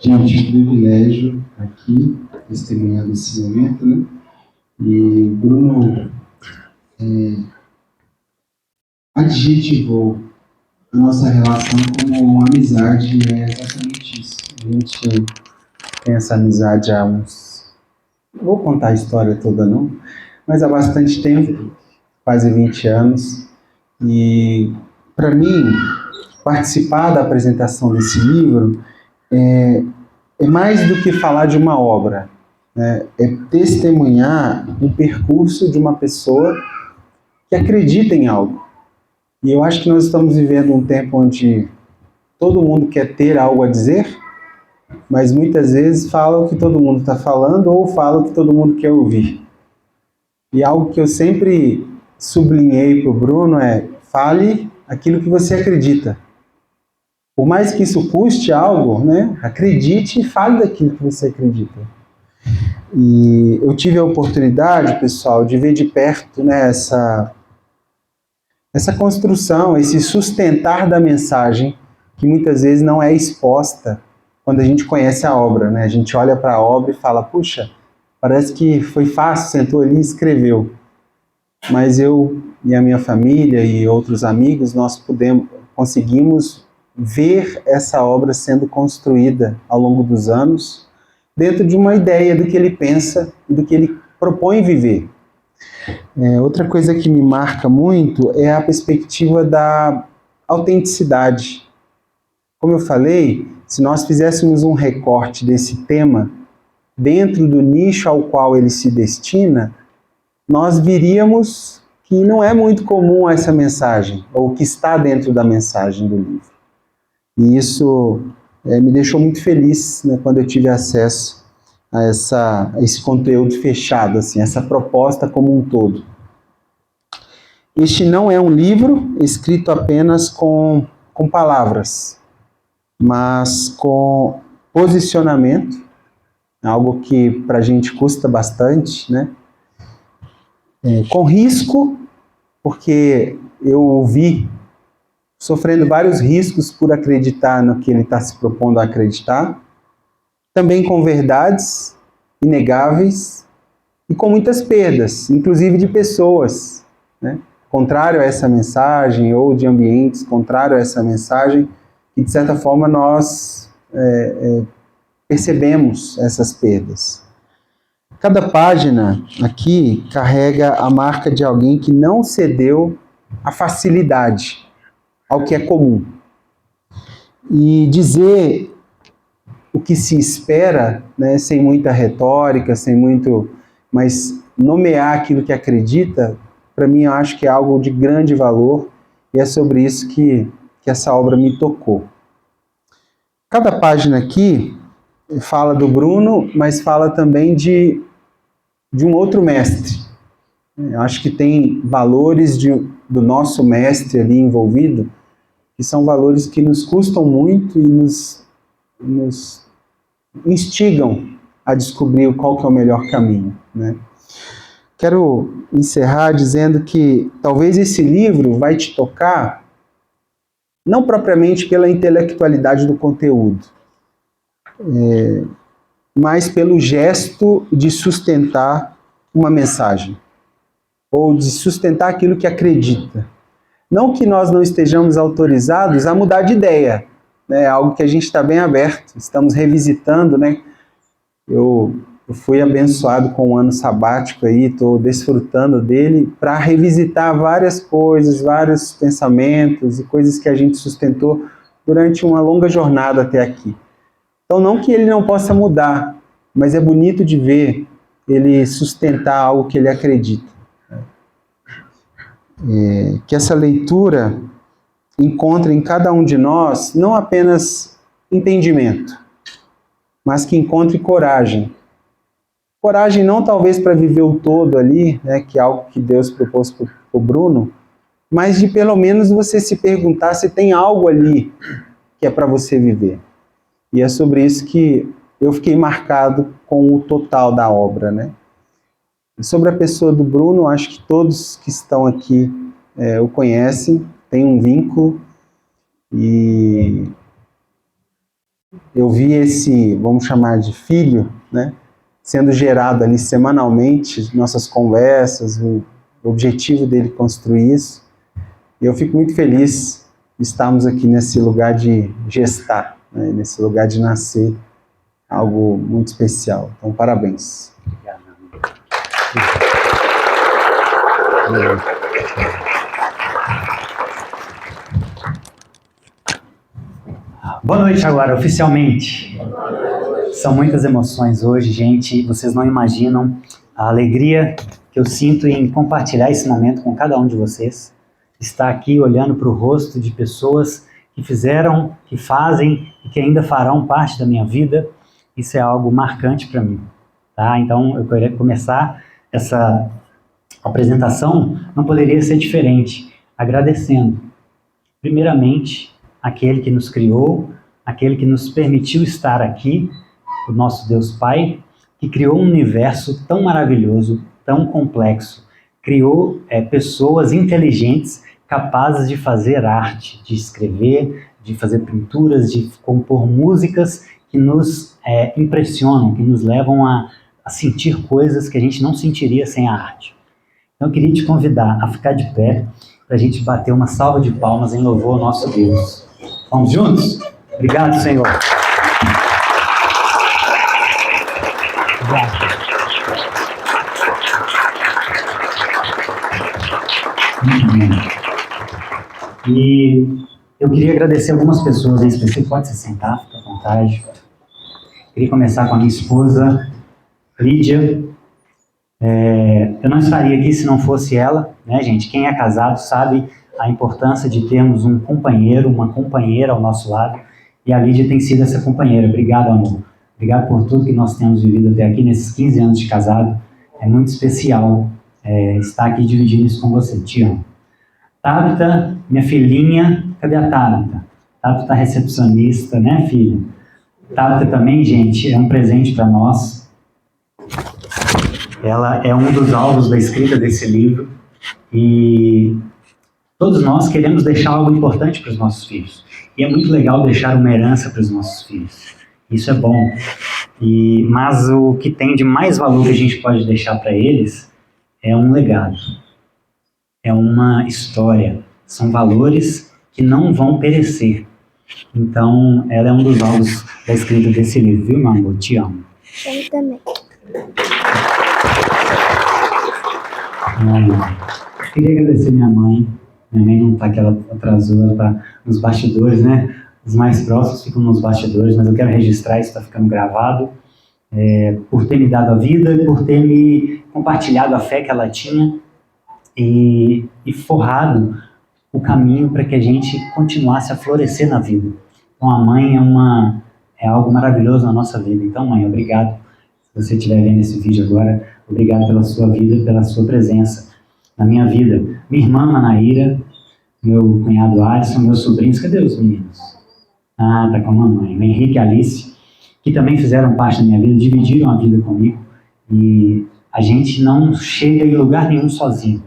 Gente, privilégio aqui, testemunhando esse momento, né? E o Bruno adjetivou a nossa relação como uma amizade, e é exatamente isso. A gente tem essa amizade há uns... Não vou contar a história toda não, mas há bastante tempo, quase 20 anos. E, para mim, participar da apresentação desse livro é mais do que falar de uma obra, né? É testemunhar o percurso de uma pessoa que acredita em algo. E eu acho que nós estamos vivendo um tempo onde todo mundo quer ter algo a dizer, mas muitas vezes fala o que todo mundo está falando ou fala o que todo mundo quer ouvir. E algo que eu sempre sublinhei para o Bruno é: fale aquilo que você acredita. Por mais que isso custe algo, né? Acredite e fale daquilo que você acredita. E eu tive a oportunidade, pessoal, de ver de perto, né, essa construção, esse sustentar da mensagem, que muitas vezes não é exposta quando a gente conhece a obra, né? A gente olha para a obra e fala: puxa, parece que foi fácil, sentou ali e escreveu. Mas eu e a minha família e outros amigos, nós conseguimos ver essa obra sendo construída ao longo dos anos, dentro de uma ideia do que ele pensa e do que ele propõe viver. Outra coisa que me marca muito é a perspectiva da autenticidade. Como eu falei, se nós fizéssemos um recorte desse tema dentro do nicho ao qual ele se destina, nós viríamos que não é muito comum essa mensagem, ou o que está dentro da mensagem do livro. E isso me deixou muito feliz, né, quando eu tive acesso a esse conteúdo fechado, assim, essa proposta como um todo. Este não é um livro escrito apenas com palavras, mas com posicionamento, algo que para a gente custa bastante, né? Com risco, porque eu ouvi sofrendo vários riscos por acreditar no que ele está se propondo a acreditar, também com verdades inegáveis e com muitas perdas, inclusive de pessoas, né? Contrário a essa mensagem, ou de ambientes contrário a essa mensagem, e de certa forma nós percebemos essas perdas. Cada página aqui carrega a marca de alguém que não cedeu à facilidade, ao que é comum. E dizer o que se espera, né, sem muita retórica, mas nomear aquilo que acredita, para mim eu acho que é algo de grande valor, e é sobre isso que essa obra me tocou. Cada página aqui fala do Bruno, mas fala também de um outro mestre. Eu acho que tem valores do nosso mestre ali envolvido, que são valores que nos custam muito e nos instigam a descobrir qual que é o melhor caminho, né? Quero encerrar dizendo que talvez esse livro vai te tocar não propriamente pela intelectualidade do conteúdo, mas pelo gesto de sustentar uma mensagem, ou de sustentar aquilo que acredita. Não que nós não estejamos autorizados a mudar de ideia, né? Algo que a gente está bem aberto, estamos revisitando, né? Eu fui abençoado com um ano sabático aí, estou desfrutando dele para revisitar várias coisas, vários pensamentos e coisas que a gente sustentou durante uma longa jornada até aqui. Então, não que ele não possa mudar, mas é bonito de ver ele sustentar algo que ele acredita. Que essa leitura encontre em cada um de nós não apenas entendimento, mas que encontre coragem. Coragem não talvez para viver o todo ali, né, que é algo que Deus propôs para o Bruno, mas de pelo menos você se perguntar se tem algo ali que é para você viver. E é sobre isso que eu fiquei marcado com o total da obra, né? Sobre a pessoa do Bruno, acho que todos que estão aqui o conhecem, tem um vínculo, e eu vi esse, vamos chamar de filho, né, sendo gerado ali semanalmente, nossas conversas, o objetivo dele construir isso. E eu fico muito feliz de estarmos aqui nesse lugar de gestar, né, nesse lugar de nascer, algo muito especial. Então, parabéns. Obrigado. Boa noite agora, oficialmente. São muitas emoções hoje, gente. Vocês não imaginam a alegria que eu sinto em compartilhar esse momento com cada um de vocês. Estar aqui olhando para o rosto de pessoas que fizeram, que fazem e que ainda farão parte da minha vida. Isso é algo marcante para mim. Tá? Então, eu queria começar essa apresentação, não poderia ser diferente, agradecendo, primeiramente, aquele que nos criou, aquele que nos permitiu estar aqui, o nosso Deus Pai, que criou um universo tão maravilhoso, tão complexo, criou pessoas inteligentes, capazes de fazer arte, de escrever, de fazer pinturas, de compor músicas que nos impressionam, que nos levam a sentir coisas que a gente não sentiria sem a arte. Então eu queria te convidar a ficar de pé para a gente bater uma salva de palmas em louvor ao nosso Deus. Vamos juntos? Obrigado, Senhor. Obrigado. Muito bem. E eu queria agradecer algumas pessoas em específico. Pode se sentar, fica à vontade. Queria começar com a minha esposa, Lídia. Eu não estaria aqui se não fosse ela, né, gente? Quem é casado sabe a importância de termos um companheiro, uma companheira ao nosso lado, e a Lídia tem sido essa companheira. Obrigado, amor. Obrigado por tudo que nós temos vivido até aqui, nesses 15 anos de casado. É muito especial estar aqui dividindo isso com você. Te amo. Tabita, minha filhinha, cadê a Tabita? Tabita é recepcionista, né, filha? Tabita também, gente, é um presente para nós. Ela é um dos alvos da escrita desse livro e todos nós queremos deixar algo importante para os nossos filhos. E é muito legal deixar uma herança para os nossos filhos. Isso é bom. Mas o que tem de mais valor que a gente pode deixar para eles é um legado. É uma história. São valores que não vão perecer. Então, ela é um dos alvos da escrita desse livro, viu, meu amor? Te amo. Eu também. Queria agradecer minha mãe. Minha mãe não está aqui, ela atrasou, ela está nos bastidores, né? Os mais próximos ficam nos bastidores, mas eu quero registrar, isso está ficando gravado, por ter me dado a vida e por ter me compartilhado a fé que ela tinha e forrado o caminho para que a gente continuasse a florescer na vida. Então a mãe é algo maravilhoso na nossa vida. Então, mãe, obrigado. Se você estiver vendo esse vídeo agora, obrigado pela sua vida, pela sua presença na minha vida. Minha irmã Manaíra, meu cunhado Alisson, meus sobrinhos, cadê os meninos? Ah, tá com a mamãe. O Henrique e a Alice, que também fizeram parte da minha vida, dividiram a vida comigo. E a gente não chega em lugar nenhum sozinho.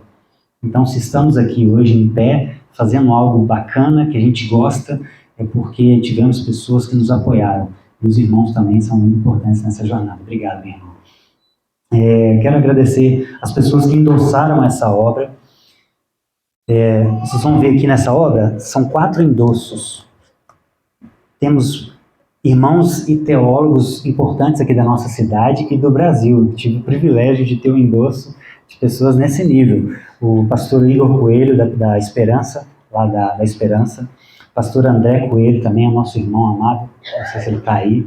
Então, se estamos aqui hoje em pé, fazendo algo bacana, que a gente gosta, é porque tivemos pessoas que nos apoiaram. E os irmãos também são muito importantes nessa jornada. Obrigado, meu irmão. Quero agradecer as pessoas que endossaram essa obra. Vocês vão ver aqui nessa obra, são 4 endossos. Temos irmãos e teólogos importantes aqui da nossa cidade e do Brasil. Tive o privilégio de ter um endosso de pessoas nesse nível. O pastor Igor Coelho, da Esperança, lá da Esperança. O pastor André Coelho, também é nosso irmão amado, não sei se ele está aí.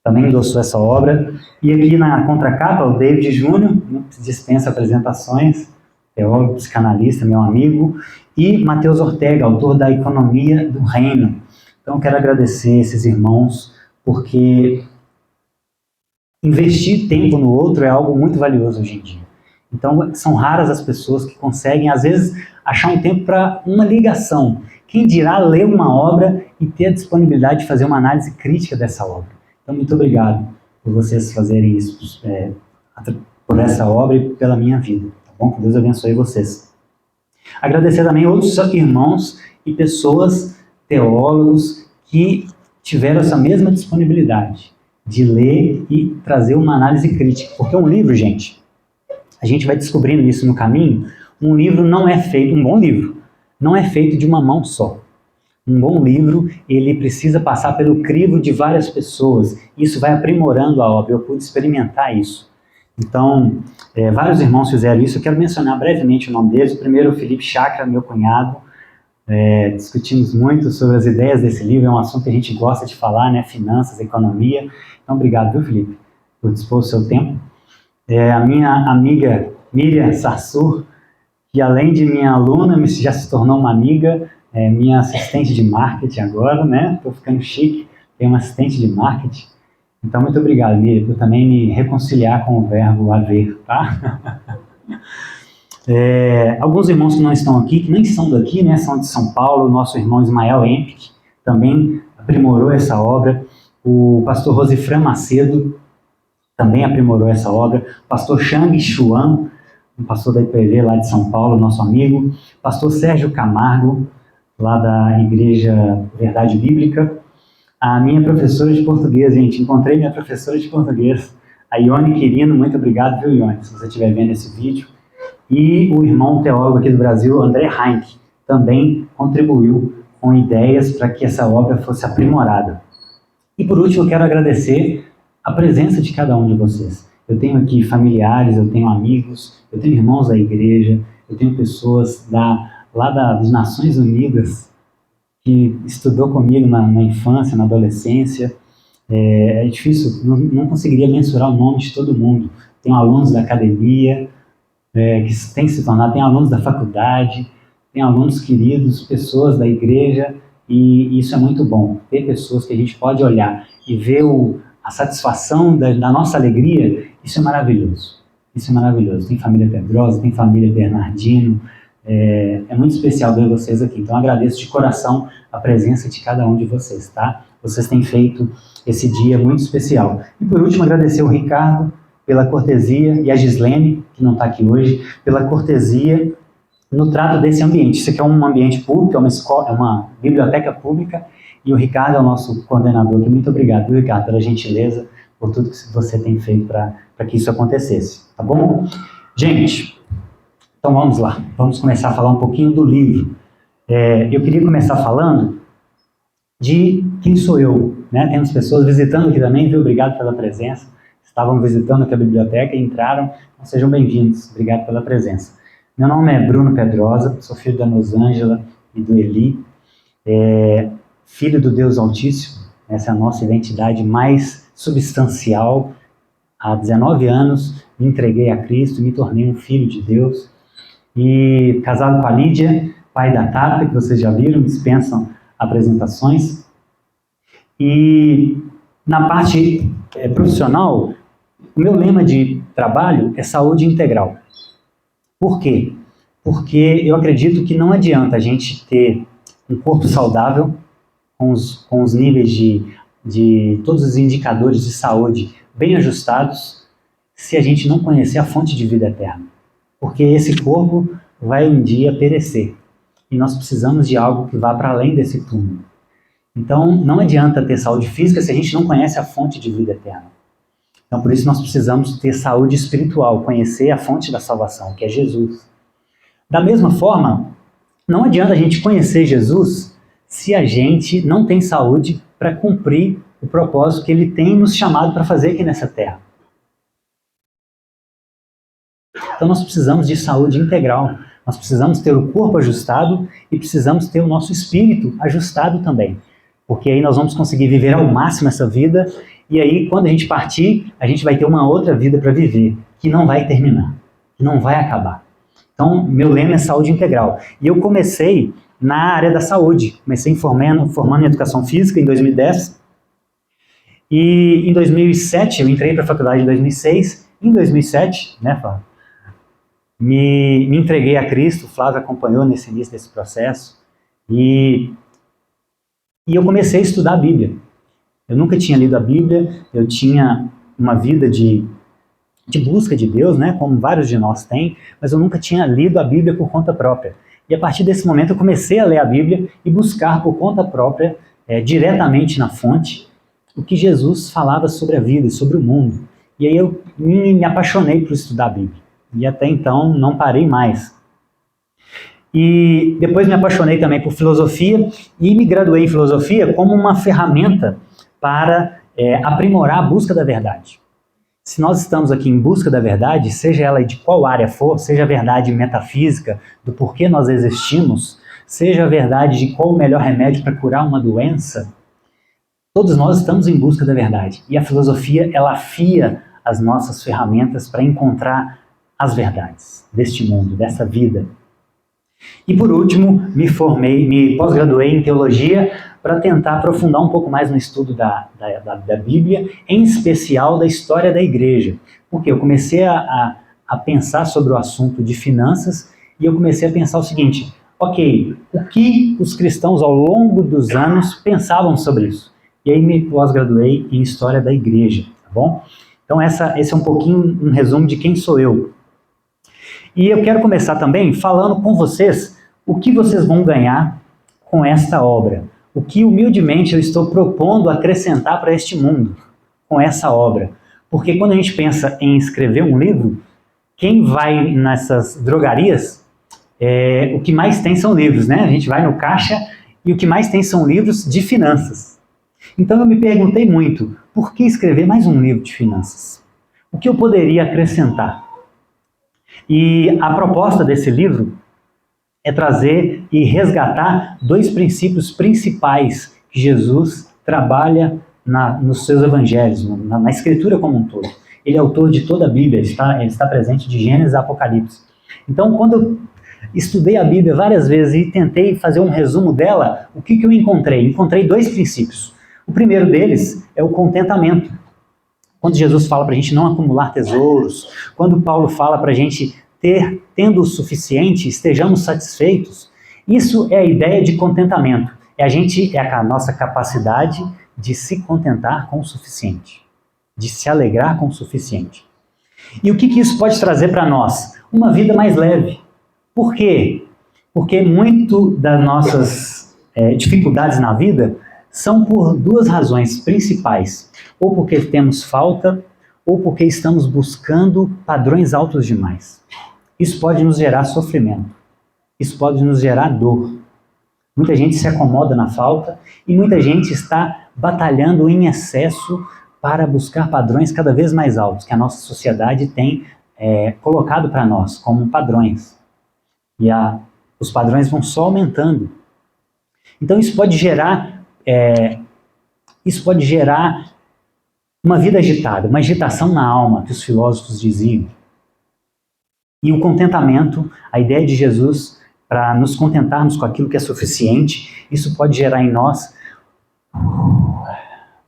Também endossou essa obra. E aqui na contracapa, o David Júnior, dispensa apresentações, teólogo, psicanalista, meu amigo, e Mateus Ortega, autor da Economia do Reino. Então, quero agradecer esses irmãos, porque investir tempo no outro é algo muito valioso hoje em dia. Então, são raras as pessoas que conseguem, às vezes, achar um tempo para uma ligação. Quem dirá ler uma obra e ter a disponibilidade de fazer uma análise crítica dessa obra. Então, muito obrigado por vocês fazerem isso, por essa obra e pela minha vida. Tá bom? Que Deus abençoe vocês. Agradecer também outros irmãos e pessoas, teólogos, que tiveram essa mesma disponibilidade de ler e trazer uma análise crítica. Porque um livro, gente, a gente vai descobrindo isso no caminho, um livro não é feito, um bom livro, não é feito de uma mão só. Um bom livro, ele precisa passar pelo crivo de várias pessoas. Isso vai aprimorando a obra. Eu pude experimentar isso. Então, vários irmãos fizeram isso. Eu quero mencionar brevemente o nome deles. O primeiro é o Felipe Chakra, meu cunhado. Discutimos muito sobre as ideias desse livro. É um assunto que a gente gosta de falar, né? Finanças, economia. Então, obrigado, viu, Felipe, por dispor o seu tempo. A minha amiga Miriam Sarsur, que além de minha aluna, já se tornou uma amiga, minha assistente de marketing agora, né? Estou ficando chique, tenho uma assistente de marketing. Então, muito obrigado, Miriam, por também me reconciliar com o verbo haver, tá? Alguns irmãos que não estão aqui, que nem são daqui, né? São de São Paulo, nosso irmão Ismael Empik também aprimorou essa obra. O pastor Rosifran Macedo também aprimorou essa obra. O pastor Shang Chuan, um pastor da IPV lá de São Paulo, nosso amigo. Pastor Sérgio Camargo, lá da Igreja Verdade Bíblica. A minha professora de português, gente, encontrei minha professora de português, a Ione Quirino, muito obrigado, viu, Ione, se você estiver vendo esse vídeo. E o irmão teólogo aqui do Brasil, André Heinck, também contribuiu com ideias para que essa obra fosse aprimorada. E por último, eu quero agradecer a presença de cada um de vocês. Eu tenho aqui familiares, eu tenho amigos, eu tenho irmãos da igreja, eu tenho pessoas das Nações Unidas que estudou comigo na infância, na adolescência. É difícil, não conseguiria mensurar o nome de todo mundo. Tenho alunos da academia, que tem se tornado, tem alunos da faculdade, tem alunos queridos, pessoas da igreja, e isso é muito bom. Ter pessoas que a gente pode olhar e ver a satisfação da nossa alegria, isso é maravilhoso. Isso é maravilhoso. Tem família Pedrosa, tem família Bernardino, é muito especial ver vocês aqui. Então, agradeço de coração a presença de cada um de vocês, tá? Vocês têm feito esse dia muito especial. E, por último, agradecer o Ricardo pela cortesia e a Gislene, que não está aqui hoje, pela cortesia no trato desse ambiente. Isso aqui é um ambiente público, é uma biblioteca pública, e o Ricardo é o nosso coordenador aqui. Muito obrigado, viu, Ricardo, pela gentileza, por tudo que você tem feito para que isso acontecesse, tá bom? Gente, então vamos lá, vamos começar a falar um pouquinho do livro. Eu queria começar falando de quem sou eu, né? Temos pessoas visitando aqui também, viu? Obrigado pela presença. Estavam visitando aqui a biblioteca e entraram. Então, sejam bem-vindos. Obrigado pela presença. Meu nome é Bruno Pedrosa, sou filho da Rosângela e do Eli, filho do Deus Altíssimo. Essa é a nossa identidade mais substancial. Há 19 anos me entreguei a Cristo, me tornei um filho de Deus. E casado com a Lídia, pai da Tata, que vocês já viram, dispensam apresentações. E na parte profissional, o meu lema de trabalho é saúde integral. Por quê? Porque eu acredito que não adianta a gente ter um corpo saudável, com os níveis de todos os indicadores de saúde bem ajustados, se a gente não conhecer a fonte de vida eterna. Porque esse corpo vai um dia perecer. E nós precisamos de algo que vá para além desse túmulo. Então, não adianta ter saúde física se a gente não conhece a fonte de vida eterna. Então, por isso nós precisamos ter saúde espiritual, conhecer a fonte da salvação, que é Jesus. Da mesma forma, não adianta a gente conhecer Jesus se a gente não tem saúde para cumprir o propósito que ele tem nos chamado para fazer aqui nessa terra. Então, nós precisamos de saúde integral. Nós precisamos ter o corpo ajustado e precisamos ter o nosso espírito ajustado também. Porque aí nós vamos conseguir viver ao máximo essa vida, e aí quando a gente partir, a gente vai ter uma outra vida para viver, que não vai terminar, que não vai acabar. Então, meu lema é saúde integral. E eu comecei na área da saúde, comecei formando em educação física em 2010, e em 2007, eu entrei para a faculdade em 2006, em 2007, né, Flávio, me entreguei a Cristo, o Flávio acompanhou nesse início desse processo, e eu comecei a estudar a Bíblia. Eu nunca tinha lido a Bíblia, eu tinha uma vida de busca de Deus, né, como vários de nós têm, mas eu nunca tinha lido a Bíblia por conta própria. E a partir desse momento eu comecei a ler a Bíblia e buscar por conta própria diretamente na fonte o que Jesus falava sobre a vida e sobre o mundo. E aí eu me apaixonei por estudar a Bíblia. E até então não parei mais. E depois me apaixonei também por filosofia e me graduei em filosofia como uma ferramenta para aprimorar a busca da verdade. Se nós estamos aqui em busca da verdade, seja ela de qual área for, seja a verdade metafísica do porquê nós existimos, seja a verdade de qual o melhor remédio para curar uma doença, todos nós estamos em busca da verdade. E a filosofia, ela afia as nossas ferramentas para encontrar as verdades deste mundo, dessa vida. E por último, me pós-graduei em teologia para tentar aprofundar um pouco mais no estudo da Bíblia, em especial da história da igreja. Porque eu comecei a pensar sobre o assunto de finanças e eu comecei a pensar o seguinte: ok, o que os cristãos ao longo dos anos pensavam sobre isso? E aí me pós-graduei em história da igreja, tá bom? Então esse é um pouquinho um resumo de quem sou eu. E eu quero começar também falando com vocês o que vocês vão ganhar com esta obra. O que humildemente eu estou propondo acrescentar para este mundo com essa obra. Porque quando a gente pensa em escrever um livro, quem vai nessas drogarias, o que mais tem são livros, né? A gente vai no caixa e o que mais tem são livros de finanças. Então eu me perguntei muito, por que escrever mais um livro de finanças? O que eu poderia acrescentar? E a proposta desse livro é trazer e resgatar dois princípios principais que Jesus trabalha nos seus evangelhos, na escritura como um todo. Ele é autor de toda a Bíblia, ele está presente de Gênesis a Apocalipse. Então, quando eu estudei a Bíblia várias vezes e tentei fazer um resumo dela, o que eu encontrei? Encontrei dois princípios. O primeiro deles é o contentamento. Quando Jesus fala para a gente não acumular tesouros, quando Paulo fala para a gente tendo o suficiente, estejamos satisfeitos, isso é a ideia de contentamento. É a nossa capacidade de se contentar com o suficiente, de se alegrar com o suficiente. E o que isso pode trazer para nós? Uma vida mais leve. Por quê? Porque muito das nossas dificuldades na vida são por duas razões principais. Ou porque temos falta, ou porque estamos buscando padrões altos demais. Isso pode nos gerar sofrimento. Isso pode nos gerar dor. Muita gente se acomoda na falta e muita gente está batalhando em excesso para buscar padrões cada vez mais altos, que a nossa sociedade tem colocado para nós como padrões. E os padrões vão só aumentando. Então isso pode gerar uma vida agitada, uma agitação na alma, que os filósofos diziam. E o contentamento, a ideia de Jesus para nos contentarmos com aquilo que é suficiente, isso pode gerar em nós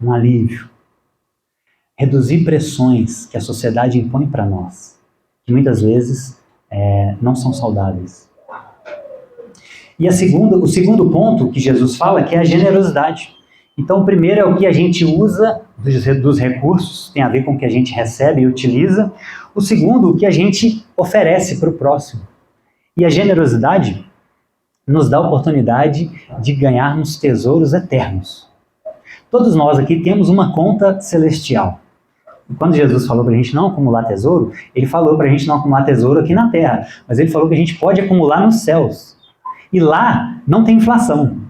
um alívio. Reduzir pressões que a sociedade impõe para nós, que muitas vezes não são saudáveis. E o segundo ponto que Jesus fala, que é a generosidade. Então, o primeiro é o que a gente usa dos recursos, tem a ver com o que a gente recebe e utiliza. O segundo, o que a gente oferece para o próximo. E a generosidade nos dá a oportunidade de ganharmos tesouros eternos. Todos nós aqui temos uma conta celestial. E quando Jesus falou para a gente não acumular tesouro, ele falou para a gente não acumular tesouro aqui na terra, mas ele falou que a gente pode acumular nos céus. E lá não tem inflação.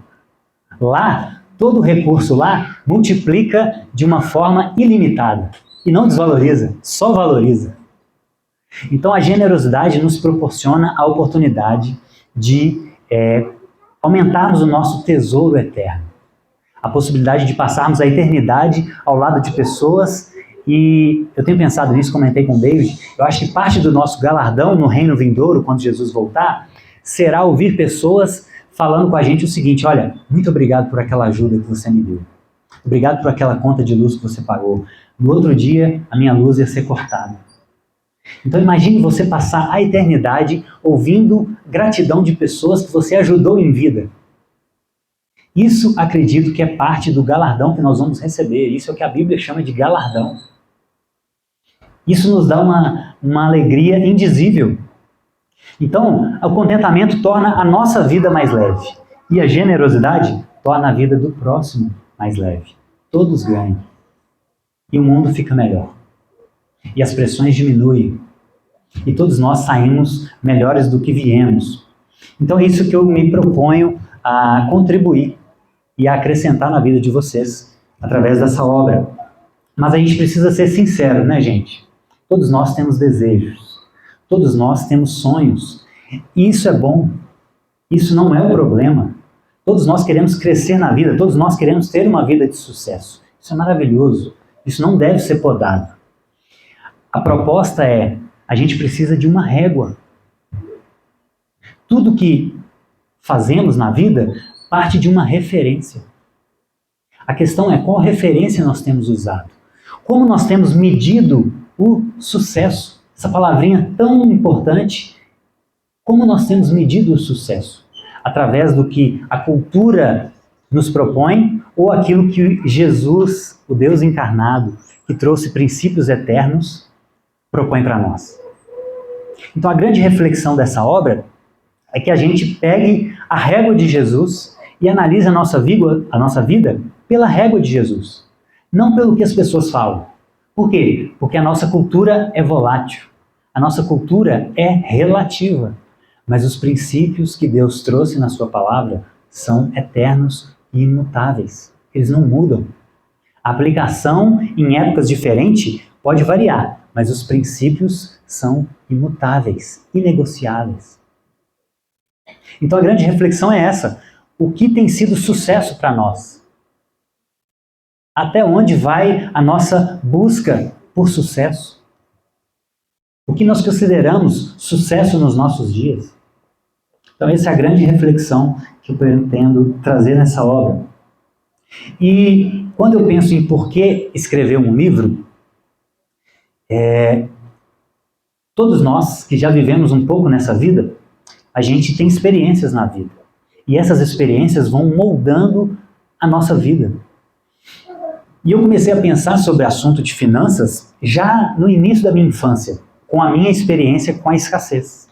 Lá, todo recurso lá multiplica de uma forma ilimitada. E não desvaloriza, só valoriza. Então a generosidade nos proporciona a oportunidade de aumentarmos o nosso tesouro eterno. A possibilidade de passarmos a eternidade ao lado de pessoas. E eu tenho pensado nisso, comentei com o David, eu acho que parte do nosso galardão no reino vindouro, quando Jesus voltar, será ouvir pessoas falando com a gente o seguinte: olha, muito obrigado por aquela ajuda que você me deu. Obrigado por aquela conta de luz que você pagou. No outro dia, a minha luz ia ser cortada. Então imagine você passar a eternidade ouvindo gratidão de pessoas que você ajudou em vida. Isso acredito que é parte do galardão que nós vamos receber. Isso é o que a Bíblia chama de galardão. Isso nos dá uma alegria indizível. Então, o contentamento torna a nossa vida mais leve. E a generosidade torna a vida do próximo mais leve. Todos ganham. E o mundo fica melhor. E as pressões diminuem. E todos nós saímos melhores do que viemos. Então é isso que eu me proponho a contribuir e a acrescentar na vida de vocês através dessa obra. Mas a gente precisa ser sincero, né, gente? Todos nós temos desejos. Todos nós temos sonhos. E isso é bom. Isso não é um problema. Todos nós queremos crescer na vida. Todos nós queremos ter uma vida de sucesso. Isso é maravilhoso. Isso não deve ser podado. A proposta é, a gente precisa de uma régua. Tudo que fazemos na vida parte de uma referência. A questão é qual referência nós temos usado. Como nós temos medido o sucesso. Essa palavrinha tão importante. Como nós temos medido o sucesso? Através do que a cultura nos propõe ou aquilo que Jesus, o Deus encarnado, que trouxe princípios eternos, propõe para nós. Então a grande reflexão dessa obra é que a gente pegue a régua de Jesus e analise a nossa vida pela régua de Jesus, não pelo que as pessoas falam. Por quê? Porque a nossa cultura é volátil, a nossa cultura é relativa, mas os princípios que Deus trouxe na sua palavra são eternos e imutáveis, eles não mudam. A aplicação em épocas diferentes pode variar, mas os princípios são imutáveis, inegociáveis. Então a grande reflexão é essa. O que tem sido sucesso para nós? Até onde vai a nossa busca por sucesso? O que nós consideramos sucesso nos nossos dias? Então essa é a grande reflexão que eu pretendo trazer nessa obra. E quando eu penso em por que escrever um livro, todos nós que já vivemos um pouco nessa vida, a gente tem experiências na vida. E essas experiências vão moldando a nossa vida. E eu comecei a pensar sobre o assunto de finanças já no início da minha infância, com a minha experiência com a escassez.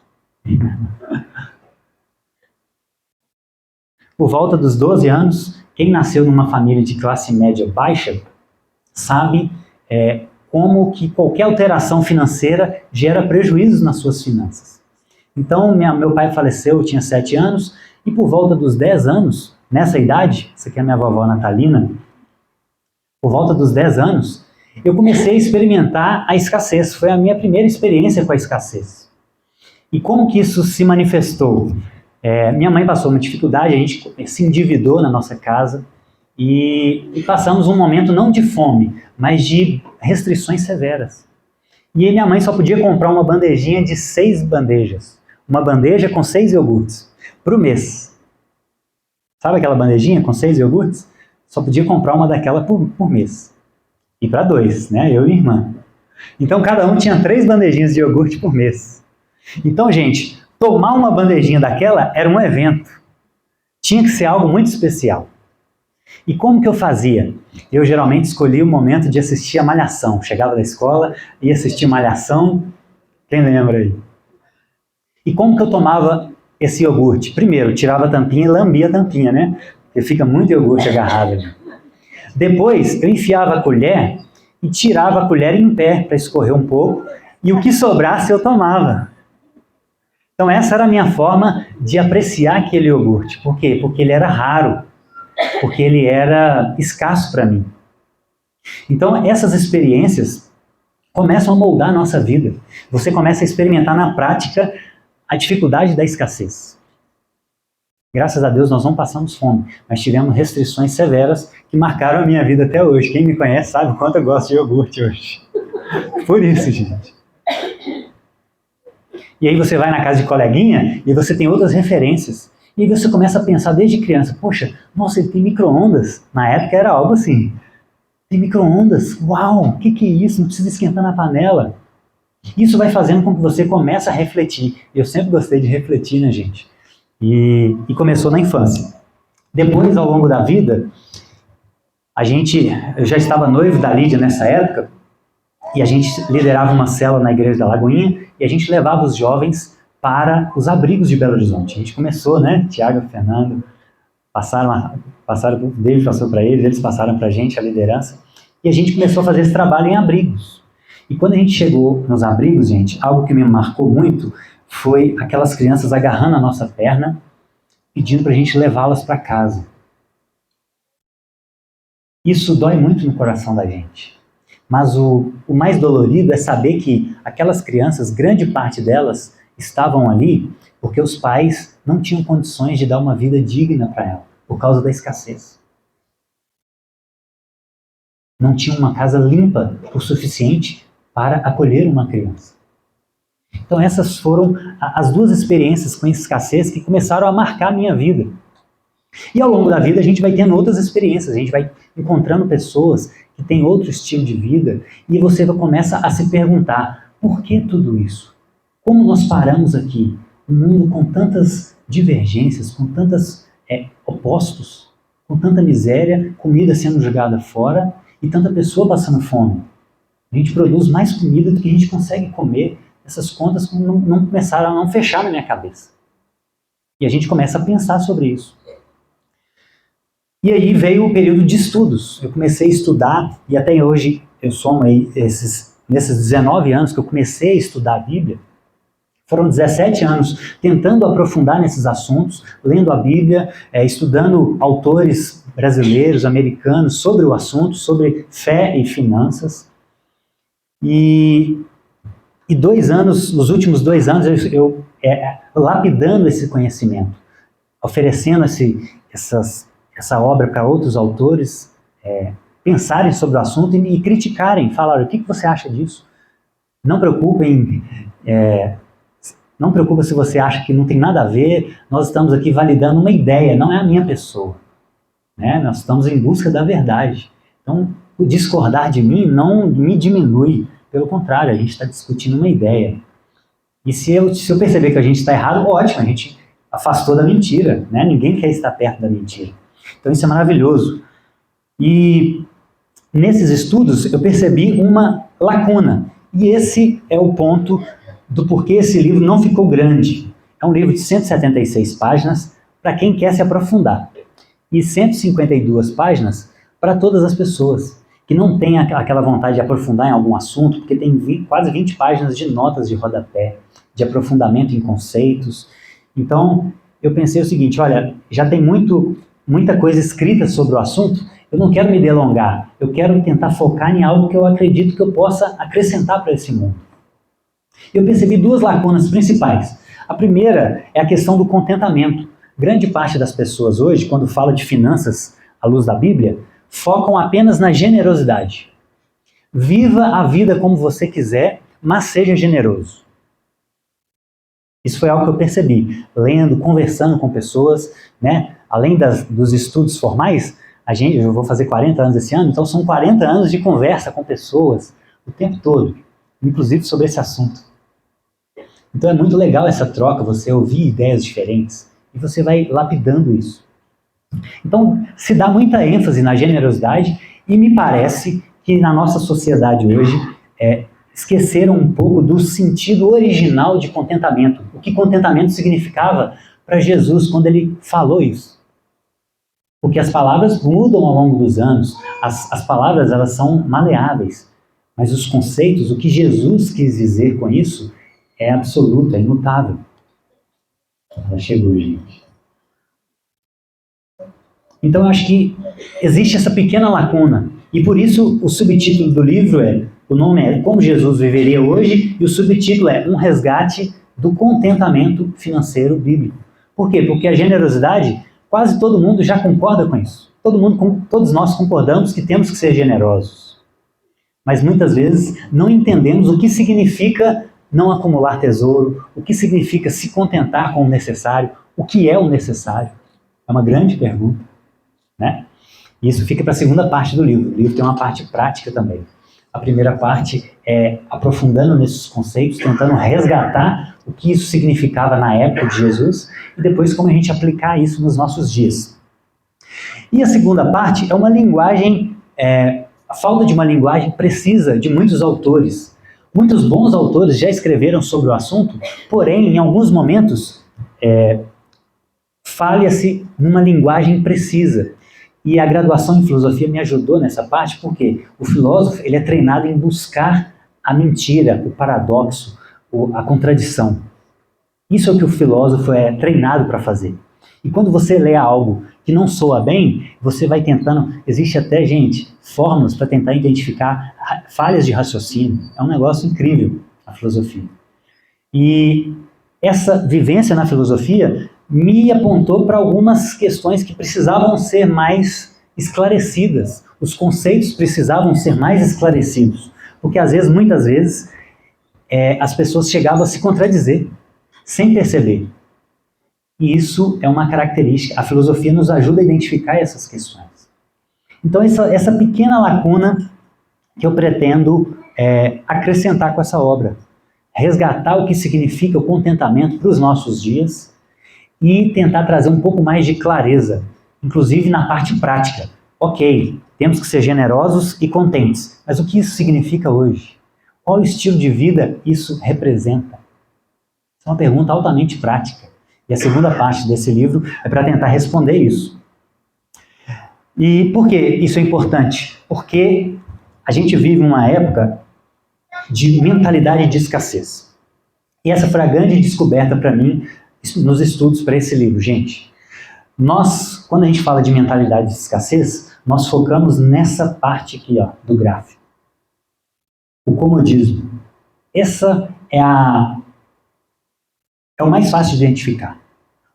Por volta dos 12 anos, quem nasceu numa família de classe média baixa sabe como que qualquer alteração financeira gera prejuízos nas suas finanças. Então, meu pai faleceu, eu tinha 7 anos, e por volta dos 10 anos, nessa idade, essa aqui é a minha vovó Natalina, por volta dos 10 anos, eu comecei a experimentar a escassez. Foi a minha primeira experiência com a escassez. E como que isso se manifestou? Minha mãe passou uma dificuldade, a gente se endividou na nossa casa e passamos um momento não de fome, mas de restrições severas. E aí minha mãe só podia comprar uma bandejinha de 6 bandejas. Uma bandeja com 6 iogurtes para o mês. Sabe aquela bandejinha com 6 iogurtes? Só podia comprar uma daquela por mês. E para 2, né? Eu e minha irmã. Então cada um tinha 3 bandejinhas de iogurte por mês. Então, gente, tomar uma bandejinha daquela era um evento. Tinha que ser algo muito especial. E como que eu fazia? Eu geralmente escolhia o momento de assistir a Malhação. Chegava da escola, ia assistir Malhação. Quem lembra aí? E como que eu tomava esse iogurte? Primeiro, tirava a tampinha e lambia a tampinha, né? Porque fica muito iogurte agarrado ali. Depois, eu enfiava a colher e tirava a colher em pé para escorrer um pouco. E o que sobrasse eu tomava. Então essa era a minha forma de apreciar aquele iogurte. Por quê? Porque ele era raro. Porque ele era escasso para mim. Então essas experiências começam a moldar a nossa vida. Você começa a experimentar na prática a dificuldade da escassez. Graças a Deus nós não passamos fome, mas tivemos restrições severas que marcaram a minha vida até hoje. Quem me conhece sabe o quanto eu gosto de iogurte hoje. Por isso, gente. E aí você vai na casa de coleguinha e você tem outras referências. E aí você começa a pensar desde criança, poxa, nossa, ele tem micro-ondas. Na época era algo assim, tem micro-ondas, uau, o que é isso? Não precisa esquentar na panela. Isso vai fazendo com que você comece a refletir. Eu sempre gostei de refletir, né, gente? E começou na infância. Depois, ao longo da vida, eu já estava noivo da Lídia nessa época, e a gente liderava uma célula na igreja da Lagoinha, e a gente levava os jovens para os abrigos de Belo Horizonte. A gente começou, né, Tiago, Fernando, o David passou para eles passaram para a gente, a liderança, e a gente começou a fazer esse trabalho em abrigos. E quando a gente chegou nos abrigos, gente, algo que me marcou muito foi aquelas crianças agarrando a nossa perna, pedindo para a gente levá-las para casa. Isso dói muito no coração da gente. Mas o mais dolorido é saber que aquelas crianças, grande parte delas, estavam ali porque os pais não tinham condições de dar uma vida digna para ela, por causa da escassez. Não tinham uma casa limpa o suficiente para acolher uma criança. Então essas foram as duas experiências com escassez que começaram a marcar a minha vida. E ao longo da vida a gente vai tendo outras experiências, a gente vai encontrando pessoas que têm outro estilo de vida e você começa a se perguntar, por que tudo isso? Como nós paramos aqui? Um mundo com tantas divergências, com tantos opostos, com tanta miséria, comida sendo jogada fora e tanta pessoa passando fome. A gente produz mais comida do que a gente consegue comer. Essas contas não começaram a não fechar na minha cabeça. E a gente começa a pensar sobre isso. E aí veio o período de estudos. Eu comecei a estudar, e até hoje eu somo aí nesses 19 anos que eu comecei a estudar a Bíblia, foram 17 anos tentando aprofundar nesses assuntos, lendo a Bíblia, estudando autores brasileiros, americanos, sobre o assunto, sobre fé e finanças. E 2 anos, nos últimos 2 anos, eu lapidando esse conhecimento, oferecendo essa obra para outros autores pensarem sobre o assunto e me criticarem, falar, o que você acha disso? Não preocupa se você acha que não tem nada a ver, nós estamos aqui validando uma ideia, não é a minha pessoa. Né? Nós estamos em busca da verdade. Então, o discordar de mim não me diminui, pelo contrário, a gente está discutindo uma ideia. E se eu perceber que a gente está errado, ótimo, a gente afastou da mentira, né? Ninguém quer estar perto da mentira. Então isso é maravilhoso. E nesses estudos eu percebi uma lacuna. E esse é o ponto do porquê esse livro não ficou grande. É um livro de 176 páginas para quem quer se aprofundar. E 152 páginas para todas as pessoas que não têm aquela vontade de aprofundar em algum assunto, porque tem quase 20 páginas de notas de rodapé, de aprofundamento em conceitos. Então, eu pensei o seguinte, olha, já tem muita coisa escrita sobre o assunto, eu não quero me delongar, eu quero tentar focar em algo que eu acredito que eu possa acrescentar para esse mundo. Eu percebi 2 lacunas principais. A primeira é a questão do contentamento. Grande parte das pessoas hoje, quando fala de finanças à luz da Bíblia, focam apenas na generosidade. Viva a vida como você quiser, mas seja generoso. Isso foi algo que eu percebi, lendo, conversando com pessoas, né? Além dos estudos formais, eu vou fazer 40 anos esse ano, então são 40 anos de conversa com pessoas o tempo todo, inclusive sobre esse assunto. Então é muito legal essa troca, você ouvir ideias diferentes, e você vai lapidando isso. Então, se dá muita ênfase na generosidade e me parece que na nossa sociedade hoje esqueceram um pouco do sentido original de contentamento. O que contentamento significava para Jesus quando ele falou isso. Porque as palavras mudam ao longo dos anos, as palavras elas são maleáveis, mas os conceitos, o que Jesus quis dizer com isso é absoluto, é imutável. Ela chegou, gente. Então eu acho que existe essa pequena lacuna, e por isso o subtítulo do livro o nome é Como Jesus Viveria Hoje, e o subtítulo é Um Resgate do Contentamento Financeiro Bíblico. Por quê? Porque a generosidade, quase todo mundo já concorda com isso. Todos nós concordamos que temos que ser generosos. Mas muitas vezes não entendemos o que significa não acumular tesouro, o que significa se contentar com o necessário, o que é o necessário. É uma grande pergunta. Né? Isso fica para a segunda parte do livro. O livro tem uma parte prática também. A primeira parte é aprofundando nesses conceitos, tentando resgatar o que isso significava na época de Jesus e depois como a gente aplicar isso nos nossos dias. E a segunda parte é uma linguagem, a falta de uma linguagem precisa de muitos autores. Muitos bons autores já escreveram sobre o assunto, porém, em alguns momentos, fale-se numa linguagem precisa. E a graduação em filosofia me ajudou nessa parte, porque o filósofo ele é treinado em buscar a mentira, o paradoxo, a contradição. Isso é o que o filósofo é treinado para fazer. E quando você lê algo que não soa bem, você vai tentando... Existe até, gente, fórmulas para tentar identificar falhas de raciocínio. É um negócio incrível, a filosofia. E essa vivência na filosofia me apontou para algumas questões que precisavam ser mais esclarecidas. Os conceitos precisavam ser mais esclarecidos. Porque, às vezes, muitas vezes, as pessoas chegavam a se contradizer, sem perceber. E isso é uma característica. A filosofia nos ajuda a identificar essas questões. Então, essa pequena lacuna que eu pretendo acrescentar com essa obra. Resgatar o que significa o contentamento para os nossos dias e tentar trazer um pouco mais de clareza, inclusive na parte prática. Ok, temos que ser generosos e contentes, mas o que isso significa hoje? Qual estilo de vida isso representa? Isso é uma pergunta altamente prática. E a segunda parte desse livro é para tentar responder isso. E por que isso é importante? Porque a gente vive uma época de mentalidade de escassez. E essa foi a grande descoberta para mim nos estudos para esse livro. Gente, quando a gente fala de mentalidade de escassez, nós focamos nessa parte aqui, ó, do gráfico. O comodismo. Essa é o mais fácil de identificar.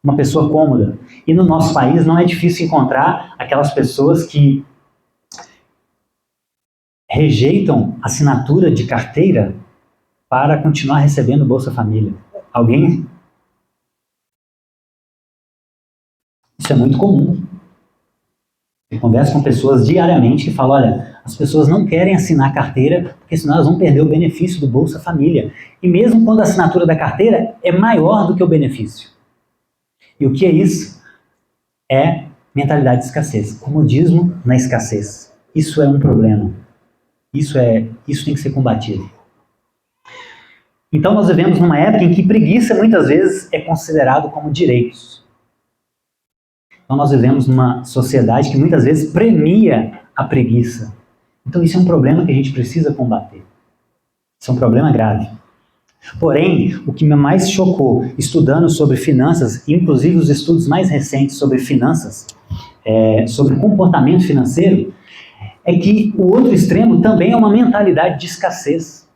Uma pessoa cômoda. E no nosso país não é difícil encontrar aquelas pessoas que rejeitam assinatura de carteira para continuar recebendo Bolsa Família. Alguém? Isso é muito comum. Eu converso com pessoas diariamente que falam, olha, as pessoas não querem assinar carteira porque senão elas vão perder o benefício do Bolsa Família. E mesmo quando a assinatura da carteira é maior do que o benefício. E o que é isso? É mentalidade de escassez. Comodismo na escassez. Isso é um problema. Isso tem que ser combatido. Então nós vivemos numa época em que preguiça muitas vezes é considerado como direitos. Então nós vivemos numa sociedade que muitas vezes premia a preguiça. Então isso é um problema que a gente precisa combater. Isso é um problema grave. Porém, o que me mais chocou estudando sobre finanças, inclusive os estudos mais recentes sobre finanças, sobre comportamento financeiro, é que o outro extremo também é uma mentalidade de escassez.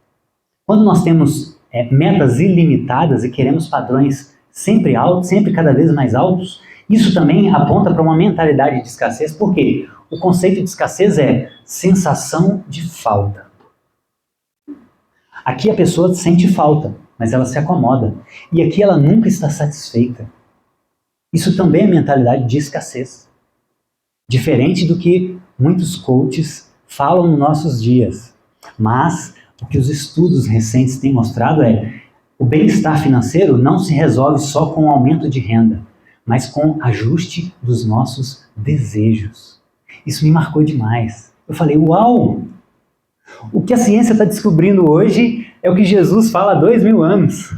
Quando nós temos metas ilimitadas e queremos padrões sempre altos, sempre cada vez mais altos, isso também aponta para uma mentalidade de escassez. Por quê? O conceito de escassez é sensação de falta. Aqui a pessoa sente falta, mas ela se acomoda. E aqui ela nunca está satisfeita. Isso também é mentalidade de escassez. Diferente do que muitos coaches falam nos nossos dias. Mas o que os estudos recentes têm mostrado é o bem-estar financeiro não se resolve só com o aumento de renda, mas com ajuste dos nossos desejos. Isso me marcou demais. Eu falei, uau! O que a ciência está descobrindo hoje é o que Jesus fala há 2000 anos.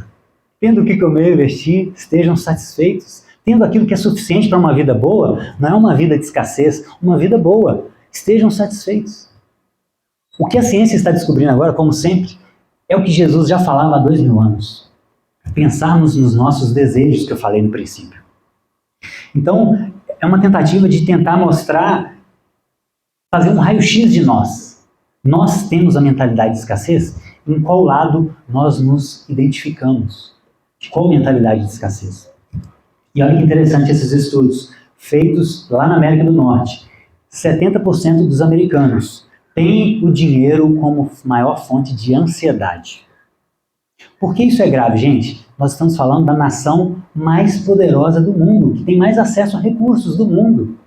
Tendo o que comer e vestir, estejam satisfeitos. Tendo aquilo que é suficiente para uma vida boa, não é uma vida de escassez, uma vida boa. Estejam satisfeitos. O que a ciência está descobrindo agora, como sempre, é o que Jesus já falava há 2000 anos. Pensarmos nos nossos desejos, que eu falei no princípio. Então, é uma tentativa de tentar mostrar, fazer um raio-x de nós. Nós temos a mentalidade de escassez? Em qual lado nós nos identificamos? De qual mentalidade de escassez? E olha que interessante esses estudos, feitos lá na América do Norte. 70% dos americanos têm o dinheiro como maior fonte de ansiedade. Por que isso é grave, gente? Nós estamos falando da nação mais poderosa do mundo, que tem mais acesso a recursos do mundo.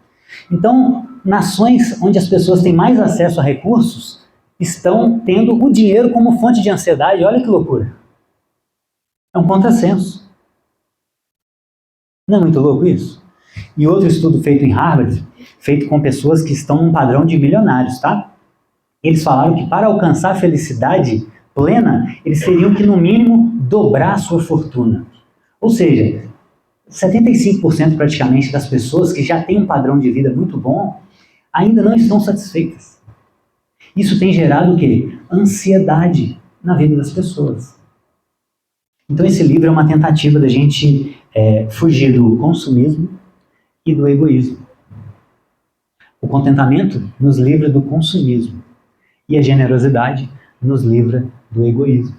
Então, nações onde as pessoas têm mais acesso a recursos estão tendo o dinheiro como fonte de ansiedade. Olha que loucura. É um contrassenso. Não é muito louco isso? E outro estudo feito em Harvard, feito com pessoas que estão num padrão de milionários, tá? Eles falaram que para alcançar a felicidade plena, eles teriam que, no mínimo, dobrar a sua fortuna. Ou seja, 75% praticamente das pessoas que já têm um padrão de vida muito bom ainda não estão satisfeitas. Isso tem gerado o quê? Ansiedade na vida das pessoas. Então esse livro é uma tentativa da gente fugir do consumismo e do egoísmo. O contentamento nos livra do consumismo e a generosidade nos livra do egoísmo.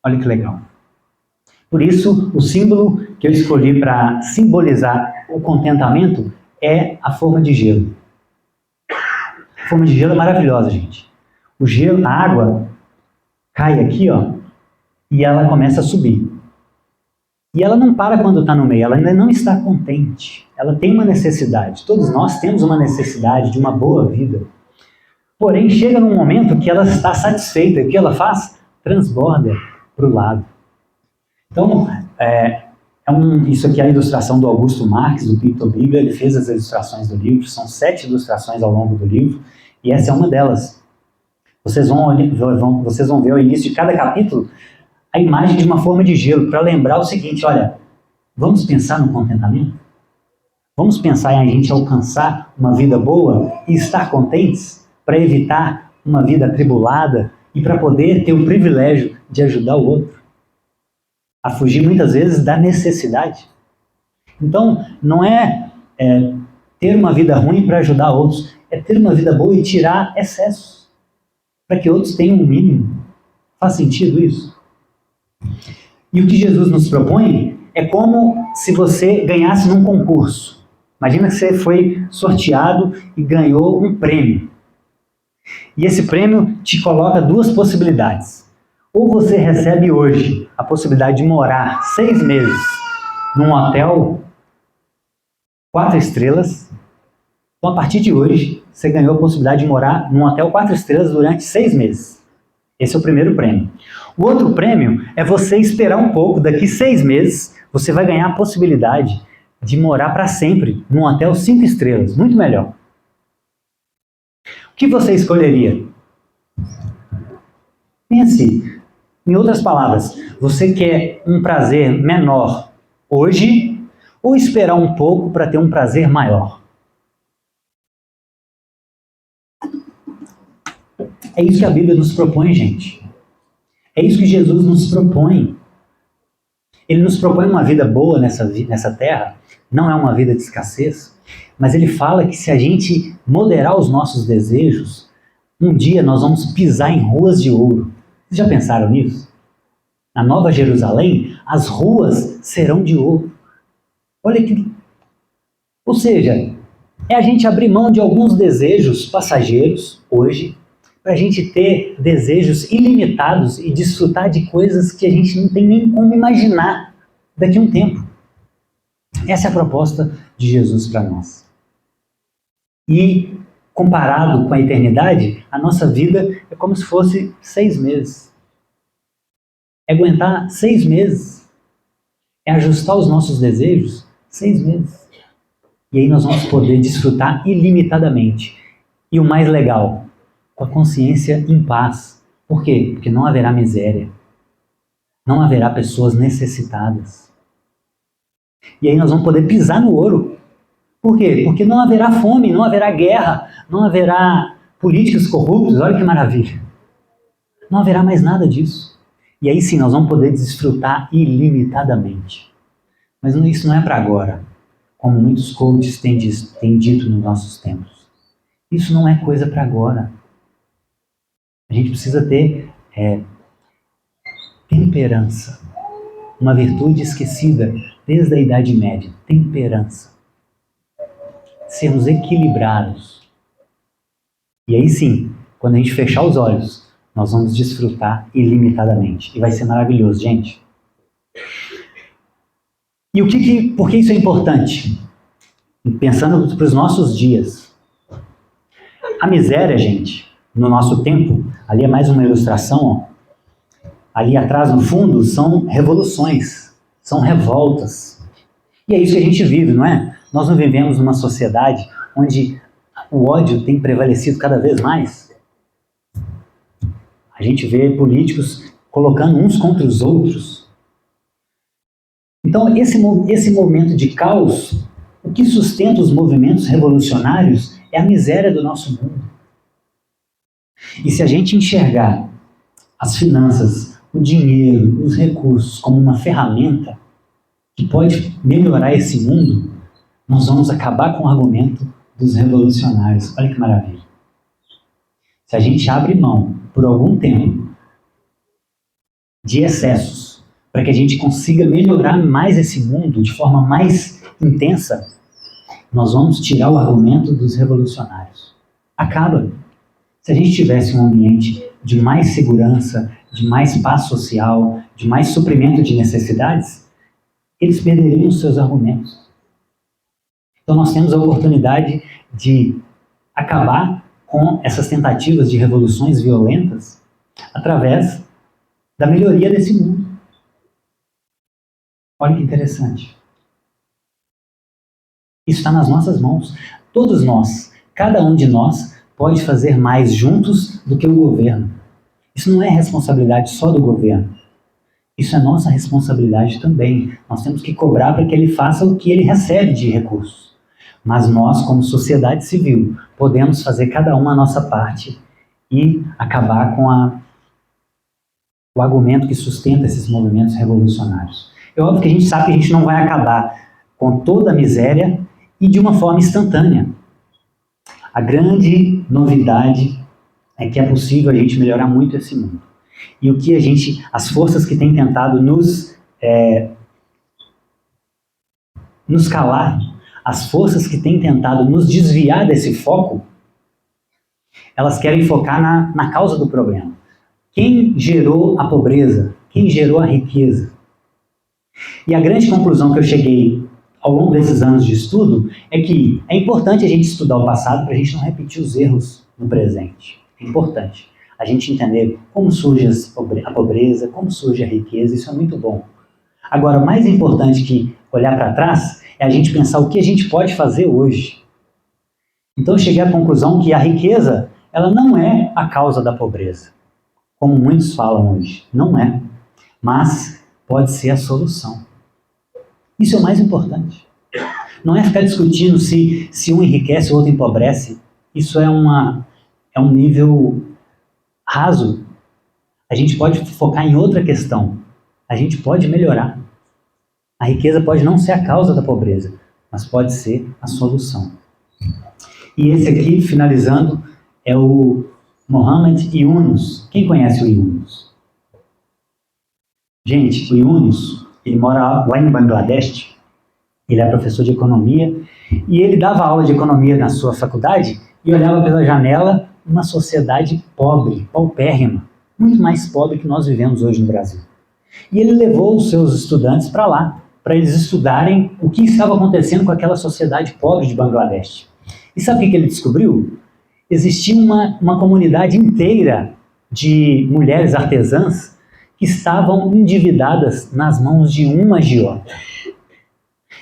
Olha que legal. Por isso, o símbolo que eu escolhi para simbolizar o contentamento é a forma de gelo. A forma de gelo é maravilhosa, gente. O gelo, a água cai aqui, ó, e ela começa a subir. E ela não para quando está no meio, ela ainda não está contente. Ela tem uma necessidade. Todos nós temos uma necessidade de uma boa vida. Porém, chega num momento que ela está satisfeita. E o que ela faz? Transborda para o lado. Então, isso aqui é a ilustração do Augusto Marx, do Pictobíblia. Ele fez as ilustrações do livro. São 7 ilustrações ao longo do livro. E essa é uma delas. Vocês vão ver ao início de cada capítulo a imagem de uma forma de gelo, para lembrar o seguinte, olha, vamos pensar no contentamento? Vamos pensar em a gente alcançar uma vida boa e estar contentes para evitar uma vida atribulada e para poder ter o privilégio de ajudar o outro a fugir muitas vezes da necessidade. Então, não é ter uma vida ruim para ajudar outros, é ter uma vida boa e tirar excessos para que outros tenham o mínimo. Faz sentido isso? E o que Jesus nos propõe é como se você ganhasse num concurso. Imagina que você foi sorteado e ganhou um prêmio. E esse prêmio te coloca 2 possibilidades. Ou você recebe hoje a possibilidade de morar 6 meses num hotel 4 estrelas. Então, a partir de hoje, você ganhou a possibilidade de morar num hotel 4 estrelas durante 6 meses. Esse é o primeiro prêmio. O outro prêmio é você esperar um pouco, daqui 6 meses, você vai ganhar a possibilidade de morar para sempre num hotel 5 estrelas, muito melhor. O que você escolheria? Pense. Em outras palavras, você quer um prazer menor hoje ou esperar um pouco para ter um prazer maior? É isso que a Bíblia nos propõe, gente. É isso que Jesus nos propõe. Ele nos propõe uma vida boa nessa terra, não é uma vida de escassez, mas ele fala que se a gente moderar os nossos desejos, um dia nós vamos pisar em ruas de ouro. Vocês já pensaram nisso? Na Nova Jerusalém, as ruas serão de ouro. Olha que... Ou seja, é a gente abrir mão de alguns desejos passageiros hoje, para a gente ter desejos ilimitados e desfrutar de coisas que a gente não tem nem como imaginar daqui a um tempo. Essa é a proposta de Jesus para nós. E, comparado com a eternidade, a nossa vida é como se fosse 6 meses. É aguentar 6 meses. É ajustar os nossos desejos 6 meses. E aí nós vamos poder desfrutar ilimitadamente. E o mais legal, com a consciência em paz. Por quê? Porque não haverá miséria. Não haverá pessoas necessitadas. E aí nós vamos poder pisar no ouro. Por quê? Porque não haverá fome, não haverá guerra, não haverá políticos corruptos. Olha que maravilha. Não haverá mais nada disso. E aí sim, nós vamos poder desfrutar ilimitadamente. Mas isso não é para agora, como muitos coaches têm dito nos nossos tempos. Isso não é coisa para agora. A gente precisa ter temperança. Uma virtude esquecida desde a Idade Média. Temperança. Sermos equilibrados. E aí sim, quando a gente fechar os olhos, nós vamos desfrutar ilimitadamente. E vai ser maravilhoso, gente. E por que isso é importante? Pensando para os nossos dias. A miséria, gente, no nosso tempo, ali é mais uma ilustração, ó. Ali atrás, no fundo, são revoluções, são revoltas. E é isso que a gente vive, não é? Nós não vivemos numa sociedade onde o ódio tem prevalecido cada vez mais. A gente vê políticos colocando uns contra os outros. Então, esse movimento de caos, o que sustenta os movimentos revolucionários é a miséria do nosso mundo. E se a gente enxergar as finanças, o dinheiro, os recursos como uma ferramenta que pode melhorar esse mundo, nós vamos acabar com o argumento dos revolucionários. Olha que maravilha. Se a gente abre mão, por algum tempo, de excessos, para que a gente consiga melhorar mais esse mundo de forma mais intensa, nós vamos tirar o argumento dos revolucionários. Acaba. Se a gente tivesse um ambiente de mais segurança, de mais paz social, de mais suprimento de necessidades, eles perderiam os seus argumentos. Então nós temos a oportunidade de acabar com essas tentativas de revoluções violentas através da melhoria desse mundo. Olha que interessante. Isso está nas nossas mãos. Todos nós, cada um de nós, pode fazer mais juntos do que o governo. Isso não é responsabilidade só do governo. Isso é nossa responsabilidade também. Nós temos que cobrar para que ele faça o que ele recebe de recursos. Mas nós, como sociedade civil, podemos fazer cada um a nossa parte e acabar com o argumento que sustenta esses movimentos revolucionários. É óbvio que a gente sabe que a gente não vai acabar com toda a miséria e de uma forma instantânea. A grande novidade é que é possível a gente melhorar muito esse mundo. E o que as forças que têm tentado nos calar, as forças que têm tentado nos desviar desse foco, elas querem focar na causa do problema. Quem gerou a pobreza? Quem gerou a riqueza? E a grande conclusão que eu cheguei ao longo desses anos de estudo é que é importante a gente estudar o passado para a gente não repetir os erros no presente. É importante a gente entender como surge a pobreza, como surge a riqueza, isso é muito bom. Agora, o mais importante que olhar para trás é a gente pensar o que a gente pode fazer hoje. Então eu cheguei à conclusão que a riqueza, ela não é a causa da pobreza, como muitos falam hoje. Não é. Mas pode ser a solução. Isso é o mais importante. Não é ficar discutindo se um enriquece ou outro empobrece. Isso é um nível raso. A gente pode focar em outra questão. A gente pode melhorar. A riqueza pode não ser a causa da pobreza, mas pode ser a solução. E esse aqui, finalizando, é o Muhammad Yunus. Quem conhece o Yunus? Gente, o Yunus, ele mora lá em Bangladesh, ele é professor de economia, e ele dava aula de economia na sua faculdade e olhava pela janela uma sociedade pobre, paupérrima, muito mais pobre que nós vivemos hoje no Brasil. E ele levou os seus estudantes para lá, para eles estudarem o que estava acontecendo com aquela sociedade pobre de Bangladesh. E sabe o que ele descobriu? Existia uma comunidade inteira de mulheres artesãs que estavam endividadas nas mãos de um agiota.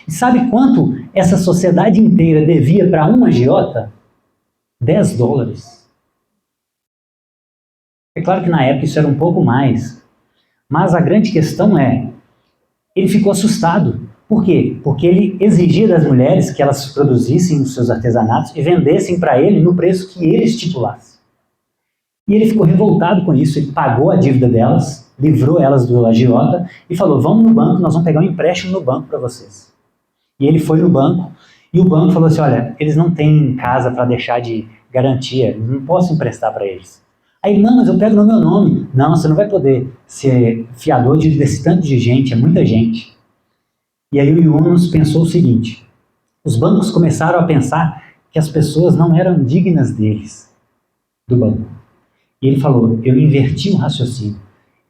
E sabe quanto essa sociedade inteira devia para um agiota? $10. É claro que na época isso era um pouco mais, mas a grande questão é, ele ficou assustado. Por quê? Porque ele exigia das mulheres que elas produzissem os seus artesanatos e vendessem para ele no preço que ele estipulasse. E ele ficou revoltado com isso, ele pagou a dívida delas, livrou elas do agiota e falou, vamos no banco, nós vamos pegar um empréstimo no banco para vocês. E ele foi no banco e o banco falou assim, olha, eles não têm casa para deixar de garantia, não posso emprestar para eles. Aí, não, mas eu pego no meu nome. Não, você não vai poder ser fiador desse tanto de gente, é muita gente. E aí o Yunus pensou o seguinte, os bancos começaram a pensar que as pessoas não eram dignas deles, do banco. E ele falou, eu inverti o raciocínio.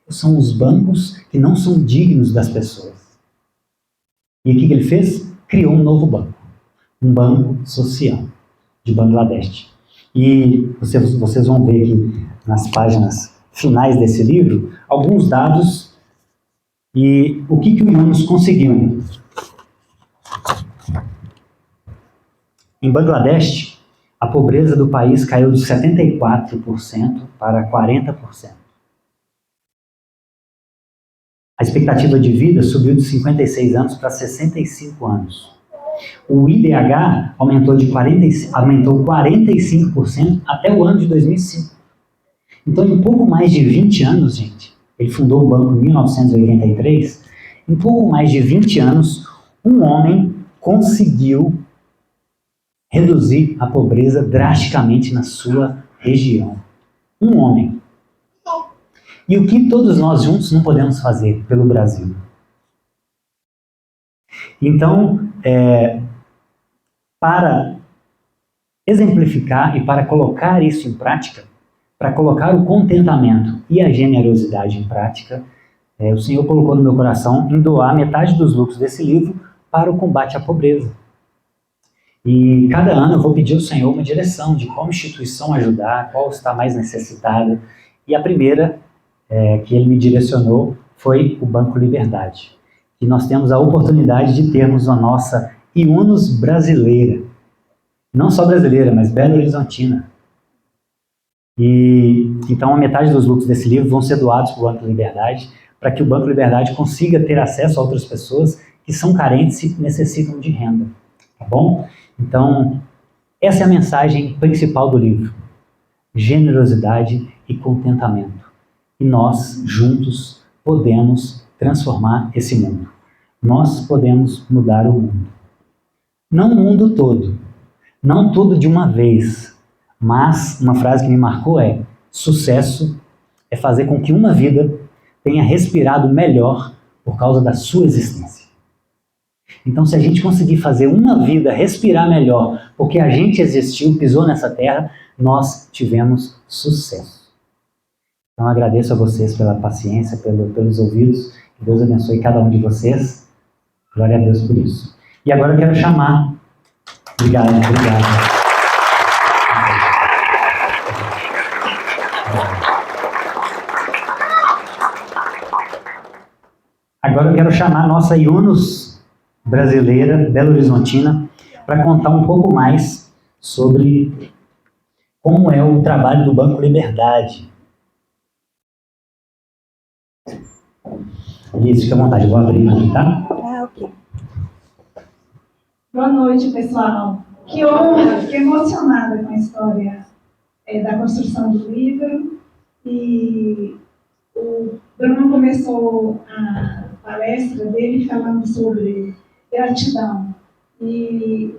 São os bancos que não são dignos das pessoas. E o que ele fez? Criou um novo banco. Um banco social de Bangladesh. E vocês vão ver aqui nas páginas finais desse livro alguns dados e o que o Yunus conseguiu. Em Bangladesh, a pobreza do país caiu de 74% para 40%. A expectativa de vida subiu de 56 anos para 65 anos. O IDH aumentou 45% até o ano de 2005. Então, em pouco mais de 20 anos, gente, ele fundou o banco em 1983, em pouco mais de 20 anos, um homem conseguiu reduzir a pobreza drasticamente na sua região. Um homem. E o que todos nós juntos não podemos fazer pelo Brasil? Então, para exemplificar e para colocar isso em prática, para colocar o contentamento e a generosidade em prática, o Senhor colocou no meu coração em doar metade dos lucros desse livro para o combate à pobreza. E cada ano eu vou pedir ao Senhor uma direção de qual instituição ajudar, qual está mais necessitada. E a primeira que ele me direcionou foi o Banco Liberdade. E nós temos a oportunidade de termos a nossa IUNOS brasileira. Não só brasileira, mas Belo Horizontina. E então a metade dos lucros desse livro vão ser doados para o Banco Liberdade, para que o Banco Liberdade consiga ter acesso a outras pessoas que são carentes e necessitam de renda. Tá bom? Então, essa é a mensagem principal do livro. Generosidade e contentamento. E nós, juntos, podemos transformar esse mundo. Nós podemos mudar o mundo. Não o mundo todo. Não tudo de uma vez. Mas uma frase que me marcou é: sucesso é fazer com que uma vida tenha respirado melhor por causa da sua existência. Então, se a gente conseguir fazer uma vida respirar melhor porque a gente existiu, pisou nessa terra, nós tivemos sucesso. Então, agradeço a vocês pela paciência, pelos ouvidos. Que Deus abençoe cada um de vocês. Glória a Deus por isso. E agora eu quero chamar... Obrigado. Agora eu quero chamar a nossa IUNOS brasileira, Belo Horizontina, para contar um pouco mais sobre como é o trabalho do Banco Liberdade. Isso, fica à vontade, eu vou abrir aqui, tá? Ok. Boa noite, pessoal. Que honra, fiquei emocionada com a história da construção do livro. E o Bruno começou a palestra dele falando sobre gratidão. E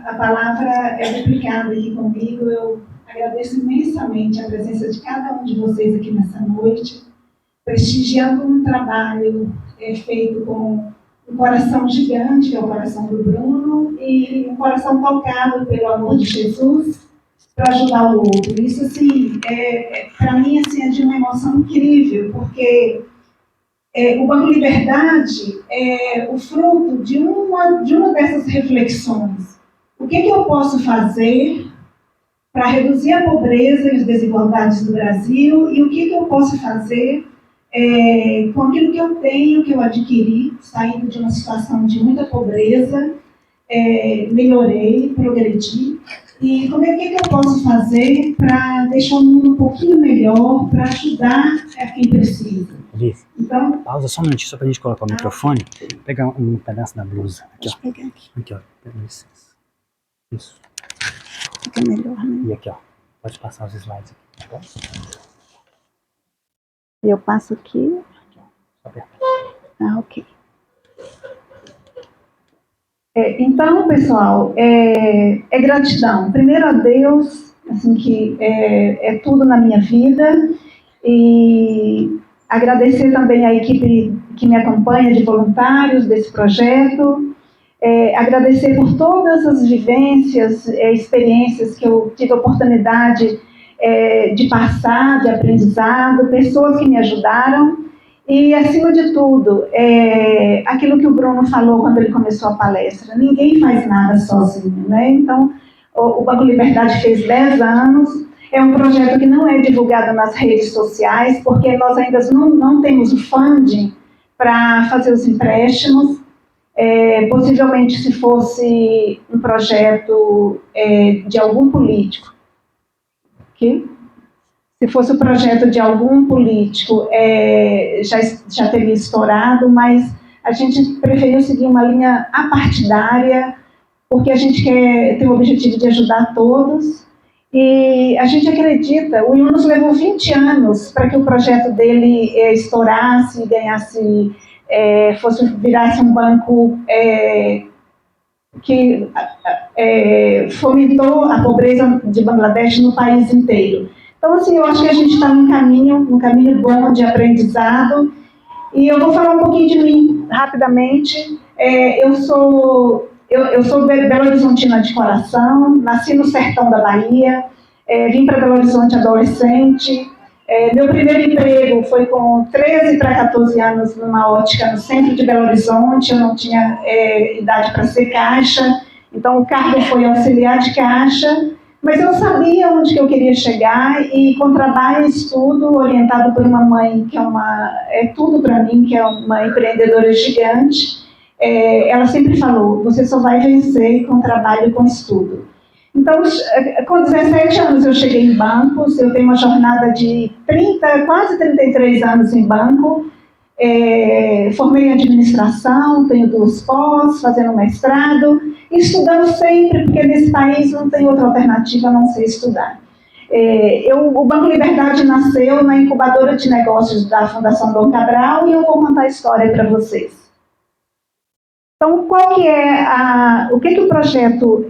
a palavra é duplicada aqui comigo. Eu agradeço imensamente a presença de cada um de vocês aqui nessa noite, prestigiando um trabalho feito com um coração gigante, que é o coração do Bruno, e um coração tocado pelo amor de Jesus para ajudar o outro. Isso, assim, para mim, assim, é de uma emoção incrível, porque o Banco Liberdade é o fruto de uma dessas reflexões. O que eu posso fazer para reduzir a pobreza e as desigualdades do Brasil, e o que eu posso fazer com aquilo que eu tenho, que eu adquiri, saindo de uma situação de muita pobreza, melhorei, progredi, e como que eu posso fazer para deixar o mundo um pouquinho melhor, para ajudar a quem precisa. Então, pausa só um minutinho, só para a gente colocar o microfone. Pegar um pedaço da blusa. Aqui, ó. Deixa eu pegar aqui. Aqui, ó. Pega licença. Isso. Fica melhor, né? E aqui, ó. Pode passar os slides aqui, tá bom? Eu passo aqui. Só apertar. Ok. Então, pessoal, é gratidão. Primeiro a Deus, assim, que é tudo na minha vida, e agradecer também a equipe que me acompanha de voluntários desse projeto, agradecer por todas as vivências, experiências que eu tive a oportunidade de passar, de aprendizado, pessoas que me ajudaram. E, acima de tudo, aquilo que o Bruno falou quando ele começou a palestra: ninguém faz nada sozinho, né? Então, o Banco Liberdade fez 10 anos, é um projeto que não é divulgado nas redes sociais, porque nós ainda não temos o funding para fazer os empréstimos. Possivelmente, se fosse um projeto de algum político. Okay? se fosse o projeto de algum político, já teria estourado, mas a gente preferiu seguir uma linha apartidária, porque a gente quer ter o objetivo de ajudar todos. E a gente acredita, o Yunus levou 20 anos para que o projeto dele estourasse, ganhasse, virasse um banco que fomentou a pobreza de Bangladesh no país inteiro. Então, assim, eu acho que a gente está num caminho bom de aprendizado. E eu vou falar um pouquinho de mim, rapidamente. Eu sou Belo Horizontina de coração, nasci no sertão da Bahia, vim para Belo Horizonte adolescente. Meu primeiro emprego foi com 13 para 14 anos numa ótica no centro de Belo Horizonte. Eu não tinha idade para ser caixa, então o cargo foi auxiliar de caixa, mas eu sabia onde que eu queria chegar e com trabalho e estudo, orientado por uma mãe que é tudo para mim, que é uma empreendedora gigante. Ela sempre falou, você só vai vencer com trabalho e com estudo. Então, com 17 anos eu cheguei em bancos, eu tenho uma jornada de quase 33 anos em banco, formei em administração, tenho 2 pós, fazendo mestrado, e estudando sempre, porque nesse país não tem outra alternativa a não ser estudar. O Banco Liberdade nasceu na incubadora de negócios da Fundação Dom Cabral e eu vou contar a história para vocês. Então, qual que é o projeto,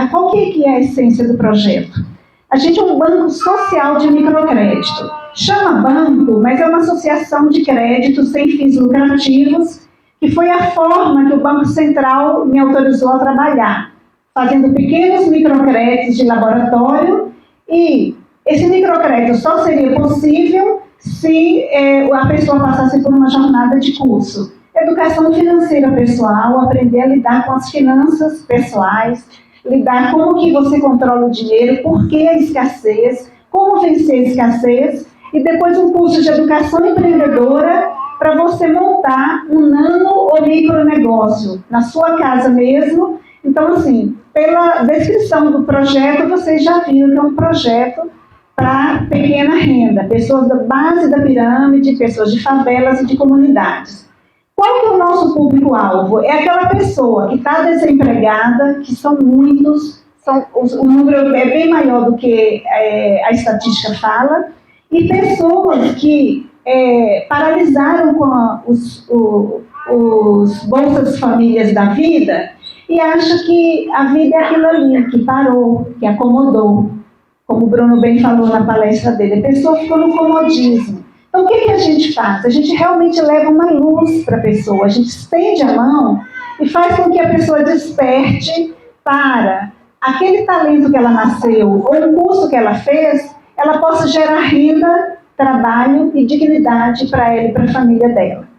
qual que é a essência do projeto? A gente é um banco social de microcrédito. Chama banco, mas é uma associação de crédito sem fins lucrativos, que foi a forma que o Banco Central me autorizou a trabalhar, fazendo pequenos microcréditos de laboratório, e esse microcrédito só seria possível se a pessoa passasse por uma jornada de curso. Educação financeira pessoal, aprender a lidar com as finanças pessoais, lidar como que você controla o dinheiro, por que a escassez, como vencer a escassez, e depois um curso de educação empreendedora para você montar um nano ou micronegócio na sua casa mesmo. Então, assim, pela descrição do projeto, vocês já viram que é um projeto para pequena renda, pessoas da base da pirâmide, pessoas de favelas e de comunidades. Qual que é o nosso público-alvo? É aquela pessoa que está desempregada, que são muitos, o número é bem maior do que a estatística fala, e pessoas que paralisaram com os Bolsas Famílias da vida e acham que a vida é aquilo ali, que parou, que acomodou. Como o Bruno bem falou na palestra dele, a pessoa ficou no comodismo. Então, o que a gente faz? A gente realmente leva uma luz para a pessoa, a gente estende a mão e faz com que a pessoa desperte para aquele talento que ela nasceu ou o curso que ela fez, ela possa gerar renda, trabalho e dignidade para ela e para a família dela.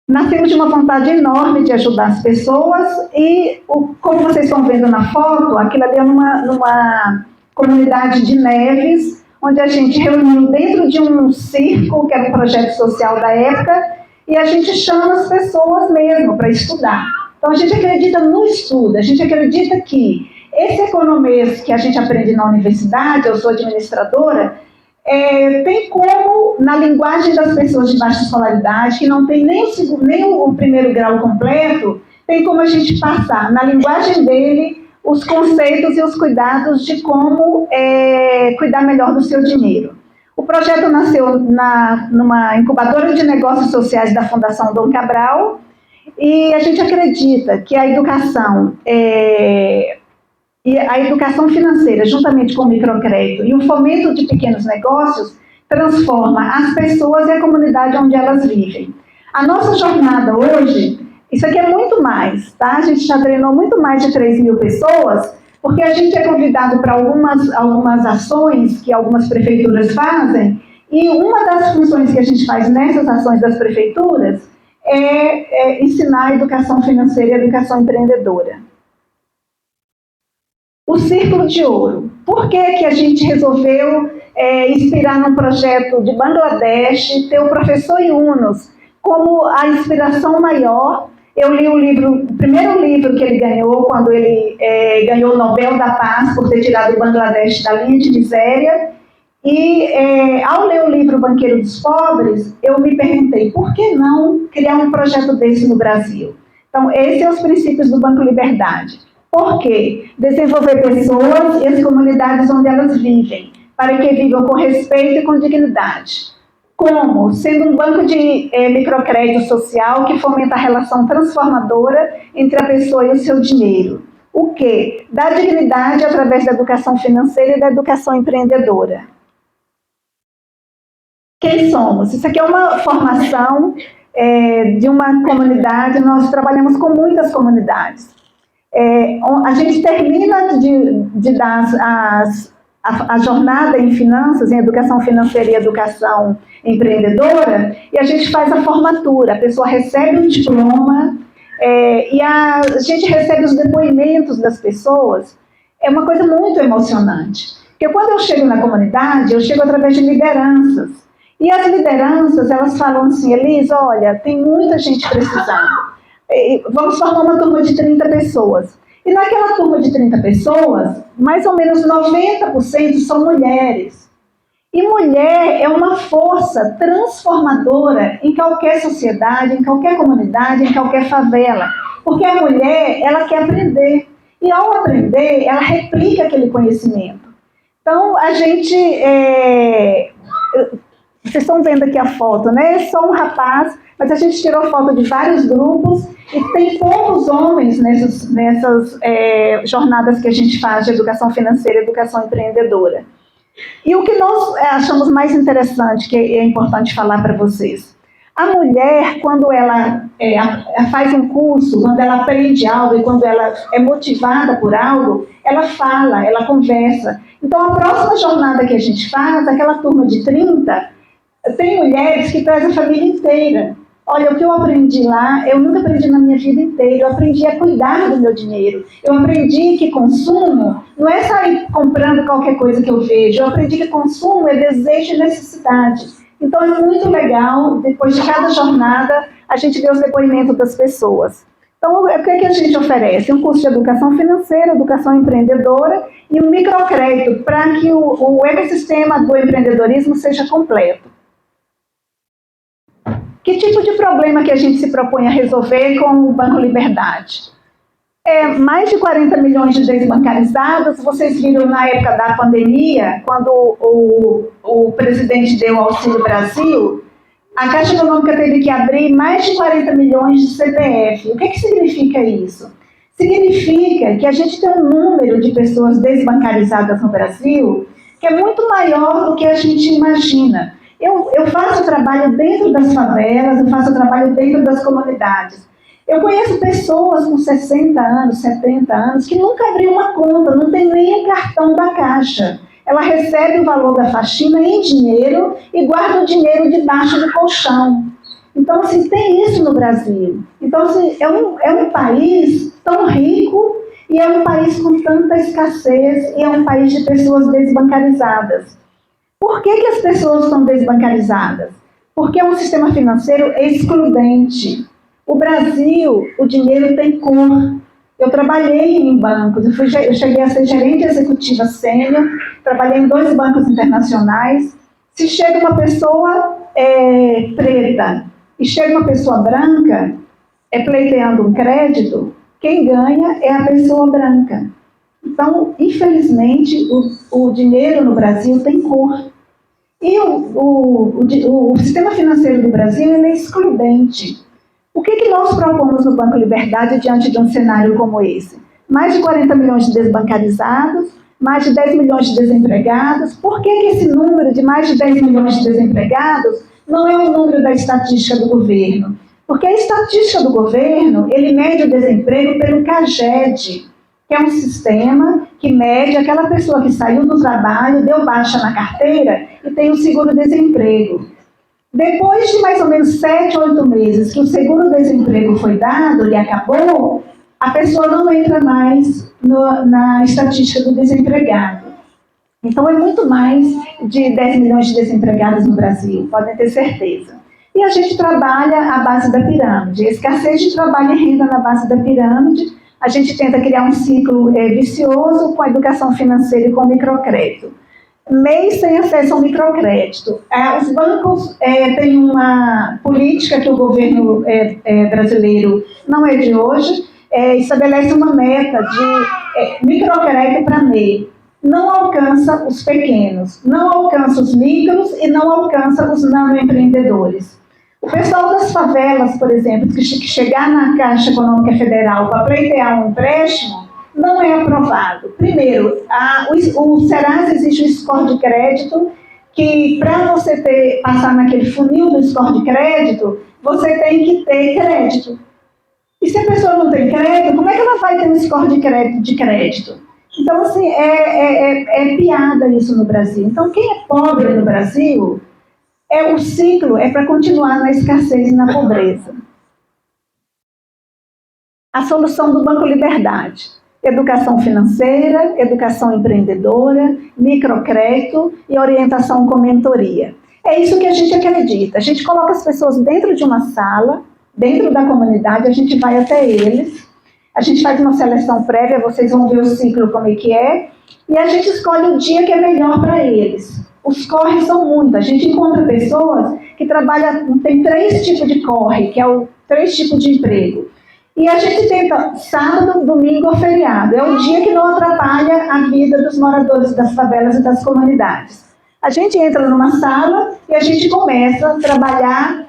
Nascemos de uma vontade enorme de ajudar as pessoas e, como vocês estão vendo na foto, aquilo ali é numa comunidade de Neves, onde a gente reuniu dentro de um circo, que era um projeto social da época, e a gente chama as pessoas mesmo para estudar. Então, a gente acredita no estudo, a gente acredita que esse economês que a gente aprende na universidade, eu sou administradora, tem como, na linguagem das pessoas de baixa escolaridade, que não tem nem o primeiro grau completo, tem como a gente passar, na linguagem dele, os conceitos e os cuidados de como cuidar melhor do seu dinheiro. O projeto nasceu numa incubadora de negócios sociais da Fundação Dom Cabral e a gente acredita que a educação financeira, juntamente com o microcrédito e o fomento de pequenos negócios, transforma as pessoas e a comunidade onde elas vivem. A nossa jornada hoje, isso aqui é muito mais, tá? A gente já treinou muito mais de 3.000 pessoas, porque a gente é convidado para algumas ações que algumas prefeituras fazem, e uma das funções que a gente faz nessas ações das prefeituras é ensinar a educação financeira e a educação empreendedora. O Círculo de Ouro. Por que a gente resolveu inspirar num projeto de Bangladesh, ter o professor Yunus como a inspiração maior? Eu li o primeiro livro que ele ganhou, quando ele ganhou o Nobel da Paz por ter tirado o Bangladesh da linha de miséria. E ao ler o livro Banqueiro dos Pobres, eu me perguntei, por que não criar um projeto desse no Brasil? Então, esses são os princípios do Banco Liberdade. Por quê? Desenvolver pessoas e as comunidades onde elas vivem, para que vivam com respeito e com dignidade. Como? Sendo um banco de microcrédito social que fomenta a relação transformadora entre a pessoa e o seu dinheiro. O quê? Dá dignidade através da educação financeira e da educação empreendedora. Quem somos? Isso aqui é uma formação de uma comunidade, nós trabalhamos com muitas comunidades. A gente termina de dar a jornada em finanças, em educação financeira e educação empreendedora, e a gente faz a formatura, a pessoa recebe um diploma, e a gente recebe os depoimentos das pessoas. É uma coisa muito emocionante, porque quando eu chego na comunidade, eu chego através de lideranças, e as lideranças, elas falam assim, Elis, olha, tem muita gente precisando, vamos formar uma turma de 30 pessoas. E naquela turma de 30 pessoas, mais ou menos 90% são mulheres. E mulher é uma força transformadora em qualquer sociedade, em qualquer comunidade, em qualquer favela. Porque a mulher, ela quer aprender. E ao aprender, ela replica aquele conhecimento. Então, a gente... vocês estão vendo aqui a foto, né? É só um rapaz, mas a gente tirou foto de vários grupos e tem poucos homens nessas jornadas que a gente faz de educação financeira e educação empreendedora. E o que nós achamos mais interessante, que é importante falar para vocês, a mulher, quando ela faz um curso, quando ela aprende algo e quando ela é motivada por algo, ela fala, ela conversa. Então, a próxima jornada que a gente faz, aquela turma de 30, tem mulheres que trazem a família inteira. Olha, o que eu aprendi lá, eu nunca aprendi na minha vida inteira. Eu aprendi a cuidar do meu dinheiro. Eu aprendi que consumo não é sair comprando qualquer coisa que eu vejo. Eu aprendi que consumo é desejo e necessidade. Então, é muito legal, depois de cada jornada, a gente vê os depoimentos das pessoas. Então, o que a gente oferece? Um curso de educação financeira, educação empreendedora e um microcrédito para que o ecossistema do empreendedorismo seja completo. Que tipo de problema que a gente se propõe a resolver com o Banco Liberdade? Mais de 40 milhões de desbancarizados. Vocês viram na época da pandemia, quando o presidente deu o Auxílio Brasil, a Caixa Econômica teve que abrir mais de 40 milhões de CPF. O que significa isso? Significa que a gente tem um número de pessoas desbancarizadas no Brasil que é muito maior do que a gente imagina. Eu faço trabalho dentro das favelas, eu faço trabalho dentro das comunidades. Eu conheço pessoas com 60 anos, 70 anos, que nunca abriu uma conta, não tem nem um cartão da Caixa. Ela recebe o valor da faxina em dinheiro e guarda o dinheiro debaixo do colchão. Então, assim, tem isso no Brasil. Então, assim, é um país tão rico e é um país com tanta escassez e é um país de pessoas desbancarizadas. Por que as pessoas estão desbancarizadas? Porque é um sistema financeiro excludente. O Brasil, o dinheiro tem cor. Eu trabalhei em bancos, eu cheguei a ser gerente executiva sênior, trabalhei em 2 bancos internacionais. Se chega uma pessoa preta e chega uma pessoa branca, pleiteando um crédito, quem ganha é a pessoa branca. Então, infelizmente, o dinheiro no Brasil tem cor. E o sistema financeiro do Brasil é excludente. O que nós propomos no Banco Liberdade diante de um cenário como esse? Mais de 40 milhões de desbancarizados, mais de 10 milhões de desempregados. Por que esse número de mais de 10 milhões de desempregados não é o número da estatística do governo? Porque a estatística do governo, ele mede o desemprego pelo CAGED, que é um sistema que mede aquela pessoa que saiu do trabalho, deu baixa na carteira e tem um seguro-desemprego. Depois de mais ou menos 7 ou 8 meses que o seguro-desemprego foi dado e acabou, a pessoa não entra mais na estatística do desempregado. Então, é muito mais de 10 milhões de desempregados no Brasil, podem ter certeza. E a gente trabalha à base da pirâmide. A escassez de trabalho e renda na base da pirâmide, a gente tenta criar um ciclo vicioso com a educação financeira e com o microcrédito. MEI sem acesso ao microcrédito. Os bancos têm uma política que o governo brasileiro, não é de hoje, estabelece uma meta de microcrédito para MEI. Não alcança os pequenos, não alcança os micros e não alcança os nanoempreendedores. O pessoal das favelas, por exemplo, que chegar na Caixa Econômica Federal para pleitear um empréstimo, não é aprovado. Primeiro, o Serasa existe um score de crédito que, para você passar naquele funil do score de crédito, você tem que ter crédito. E se a pessoa não tem crédito, como é que ela vai ter um score de crédito? Então, assim, é piada isso no Brasil. Então, quem é pobre no Brasil, o ciclo é para continuar na escassez e na pobreza. A solução do Banco Liberdade: educação financeira, educação empreendedora, microcrédito e orientação com mentoria. É isso que a gente acredita. A gente coloca as pessoas dentro de uma sala, dentro da comunidade, a gente vai até eles, a gente faz uma seleção prévia, vocês vão ver o ciclo como é que é, e a gente escolhe o dia que é melhor para eles. Os corres são muitos. A gente encontra pessoas que trabalham, tem 3 tipos de corre, que é o 3 tipos de emprego. E a gente tenta sábado, domingo ou feriado. É o dia que não atrapalha a vida dos moradores das favelas e das comunidades. A gente entra numa sala e a gente começa a trabalhar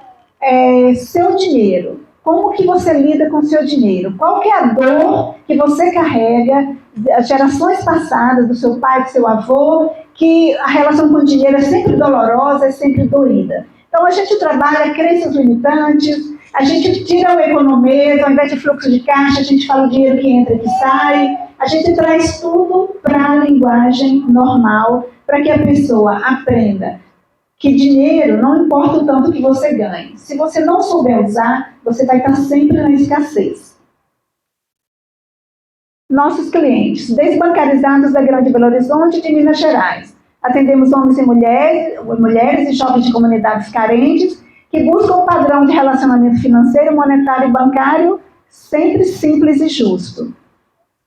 seu dinheiro. Como que você lida com o seu dinheiro? Qual que é a dor que você carrega, as gerações passadas, do seu pai, do seu avô, que a relação com o dinheiro é sempre dolorosa, é sempre doída. Então a gente trabalha crenças limitantes, a gente tira o economês, ao invés de fluxo de caixa, a gente fala o dinheiro que entra e que sai, a gente traz tudo para a linguagem normal, para que a pessoa aprenda que dinheiro não importa o tanto que você ganhe. Se você não souber usar, você vai estar sempre na escassez. Nossos clientes, desbancarizados da Grande Belo Horizonte e de Minas Gerais. Atendemos homens e mulheres e jovens de comunidades carentes que buscam um padrão de relacionamento financeiro, monetário e bancário sempre simples e justo.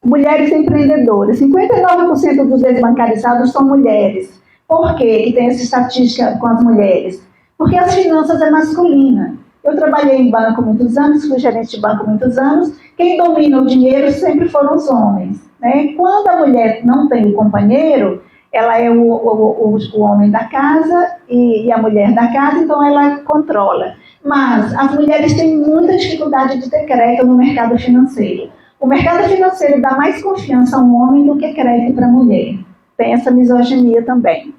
Mulheres empreendedoras. 59% dos desbancarizados são mulheres. Por quê que tem essa estatística com as mulheres? Porque as finanças é masculina. Eu trabalhei em banco muitos anos, fui gerente de banco muitos anos. Quem domina o dinheiro sempre foram os homens, né? Quando a mulher não tem o companheiro, ela é o homem da casa e a mulher da casa, então ela controla. Mas as mulheres têm muita dificuldade de ter crédito no mercado financeiro. O mercado financeiro dá mais confiança a um homem do que crédito para a mulher. Tem essa misoginia também.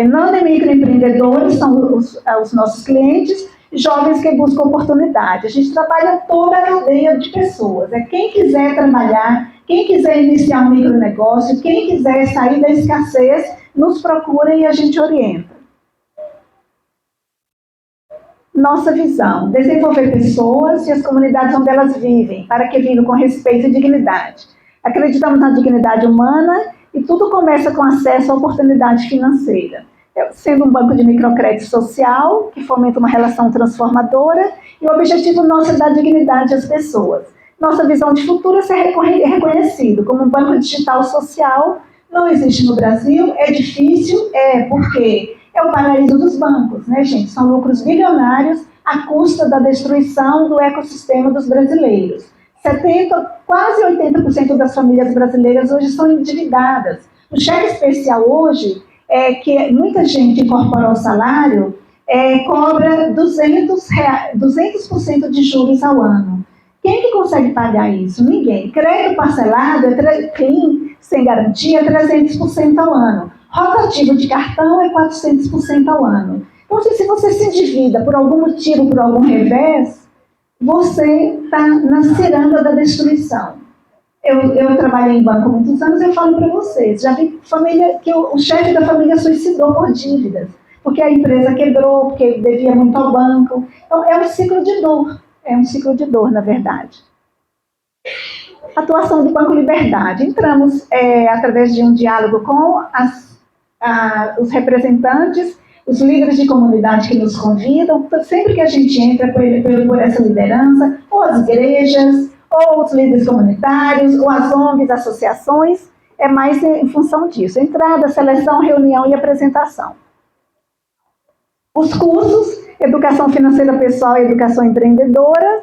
Nano e microempreendedores são os nossos clientes, jovens que buscam oportunidade. A gente trabalha toda a cadeia de pessoas. Quem quiser trabalhar, quem quiser iniciar um micronegócio, quem quiser sair da escassez, nos procura e a gente orienta. Nossa visão: desenvolver pessoas e as comunidades onde elas vivem, para que vivam com respeito e dignidade. Acreditamos na dignidade humana e tudo começa com acesso à oportunidade financeira. Sendo um banco de microcrédito social, que fomenta uma relação transformadora, e o objetivo nosso é dar dignidade às pessoas. Nossa visão de futuro é ser reconhecido como um banco digital social. Não existe no Brasil, é difícil, porque é o paraíso dos bancos, né, gente? São lucros bilionários à custa da destruição do ecossistema dos brasileiros. Quase 80% das famílias brasileiras hoje são endividadas. O cheque especial hoje, que muita gente incorpora ao salário, cobra 200% de juros ao ano. Quem que consegue pagar isso? Ninguém. Crédito parcelado, clean, sem garantia, 300% ao ano. Rotativo de cartão é 400% ao ano. Então, se você se endivida por algum motivo, por algum revés, você está na ciranda da destruição. Eu trabalhei em banco há muitos anos, eu falo para vocês, já vi família que o chefe da família suicidou por dívidas, porque a empresa quebrou, porque devia muito ao banco. Então, é um ciclo de dor, na verdade. Atuação do Banco Liberdade. Entramos através de um diálogo com os representantes os líderes de comunidade que nos convidam, sempre que a gente entra por essa liderança, ou as igrejas, ou os líderes comunitários, ou as ONGs, associações, é mais em função disso. Entrada, seleção, reunião e apresentação. Os cursos, educação financeira pessoal e educação empreendedora,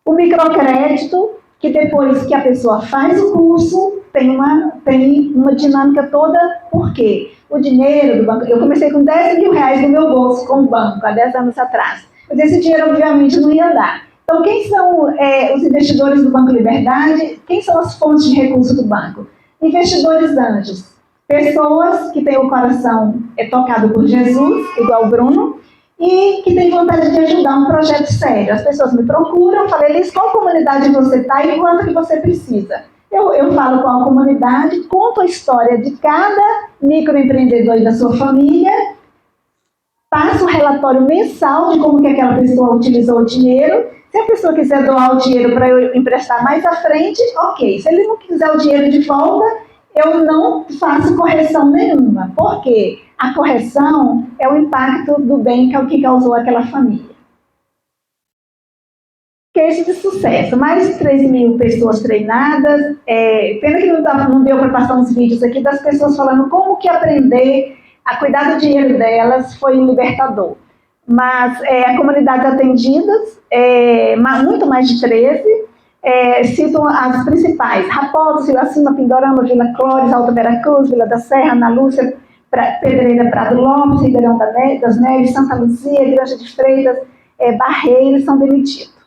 o microcrédito, que depois que a pessoa faz o curso, tem uma dinâmica toda, por quê? O dinheiro do banco, eu comecei com 10 mil reais no meu bolso com o banco, há 10 anos atrás, mas esse dinheiro obviamente não ia dar. Então quem são os investidores do Banco Liberdade? Quem são as fontes de recurso do banco? Investidores anjos, pessoas que têm o coração tocado por Jesus, igual o Bruno, e que têm vontade de ajudar um projeto sério. As pessoas me procuram, falam, Elis, qual comunidade você está e quanto que você precisa? Eu falo qual comunidade, conto a história de cada microempreendedor e da sua família, passo o relatório mensal de como que aquela pessoa utilizou o dinheiro. Se a pessoa quiser doar o dinheiro para eu emprestar mais à frente, ok. Se ele não quiser o dinheiro de volta, eu não faço correção nenhuma. Por quê? A correção é o impacto do bem que causou aquela família. Case de sucesso. Mais de 3 mil pessoas treinadas. Pena que não deu para passar uns vídeos aqui das pessoas falando como que aprender a cuidar do dinheiro delas foi libertador. Mas a comunidade atendidas, muito mais de 13, cito as principais: Raposo, Vila Cima, Pindorama, Vila Clóris, Alto Veracruz, Vila da Serra, Ana Lúcia, Pedreira, Prado Lopes, Ribeirão das Neves, Santa Luzia, Granja de Freitas, Barreiro e São Benedito.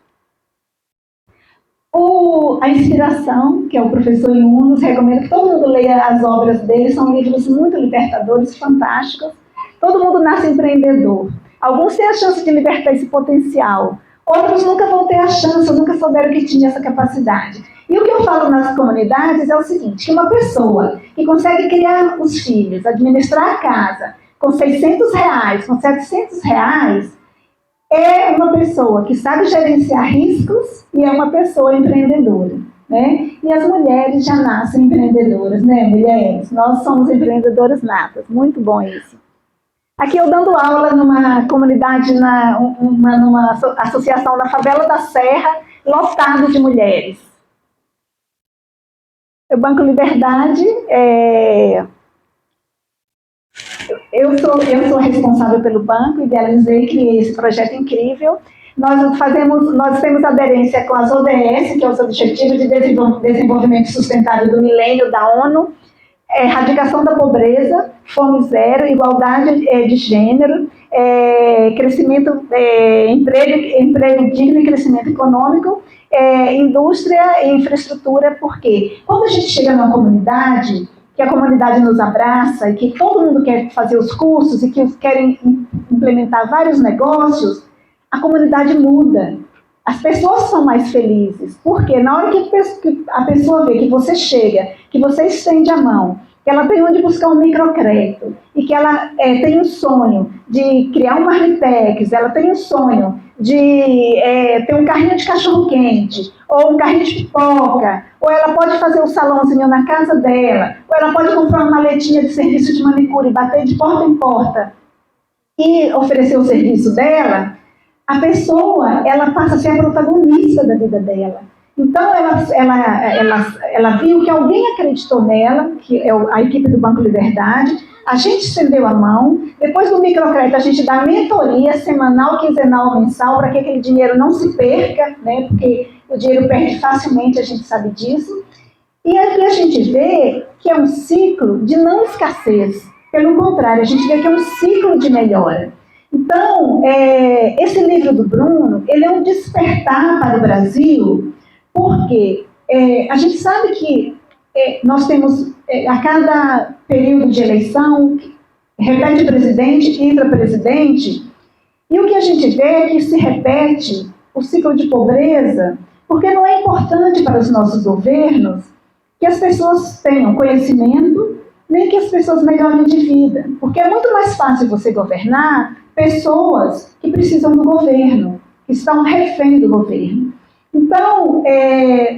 A Inspiração, que é o professor Yunus, recomendo que todo mundo leia as obras dele, são livros muito libertadores, fantásticos. Todo mundo nasce empreendedor. Alguns têm a chance de libertar esse potencial, outros nunca vão ter a chance, nunca souberam que tinha essa capacidade. E o que eu falo nas comunidades é o seguinte, que uma pessoa que consegue criar os filhos, administrar a casa, com 600 reais, com 700 reais, é uma pessoa que sabe gerenciar riscos e é uma pessoa empreendedora, né? E as mulheres já nascem empreendedoras, né, mulheres? Nós somos empreendedoras natas, muito bom isso. Aqui eu dando aula numa comunidade, numa associação da Favela da Serra, lotado de mulheres. O Banco Liberdade, eu sou responsável pelo banco, idealizei, criei esse projeto incrível. Nós temos aderência com as ODS, que é os Objetivos de Desenvolvimento Sustentável do Milênio da ONU, erradicação da pobreza, fome zero, igualdade de gênero, crescimento, emprego digno e crescimento econômico, indústria e infraestrutura. Por quê? Quando a gente chega numa comunidade, que a comunidade nos abraça e que todo mundo quer fazer os cursos e que querem implementar vários negócios, a comunidade muda. As pessoas são mais felizes. Porque na hora que a pessoa vê que você chega, que você estende a mão, que ela tem onde buscar um microcrédito e que ela tem um sonho de criar um marmitex, ela tem um sonho de ter um carrinho de cachorro-quente, ou um carrinho de pipoca, ou ela pode fazer um salãozinho na casa dela, ou ela pode comprar uma maletinha de serviço de manicure e bater de porta em porta e oferecer o serviço dela, a pessoa ela passa a ser a protagonista da vida dela. Então, ela viu que alguém acreditou nela, que é a equipe do Banco Liberdade, a gente estendeu a mão, depois do microcrédito a gente dá mentoria semanal, quinzenal, mensal, para que aquele dinheiro não se perca, né, porque o dinheiro perde facilmente, a gente sabe disso. E aqui a gente vê que é um ciclo de não escassez, pelo contrário, a gente vê que é um ciclo de melhora. Então, esse livro do Bruno, ele é um despertar para o Brasil, porque a gente sabe que nós temos, a cada período de eleição, repete presidente, entra presidente, e o que a gente vê é que se repete o ciclo de pobreza, porque não é importante para os nossos governos que as pessoas tenham conhecimento, nem que as pessoas melhorem de vida, porque é muito mais fácil você governar pessoas que precisam do governo, que estão refém do governo. Então,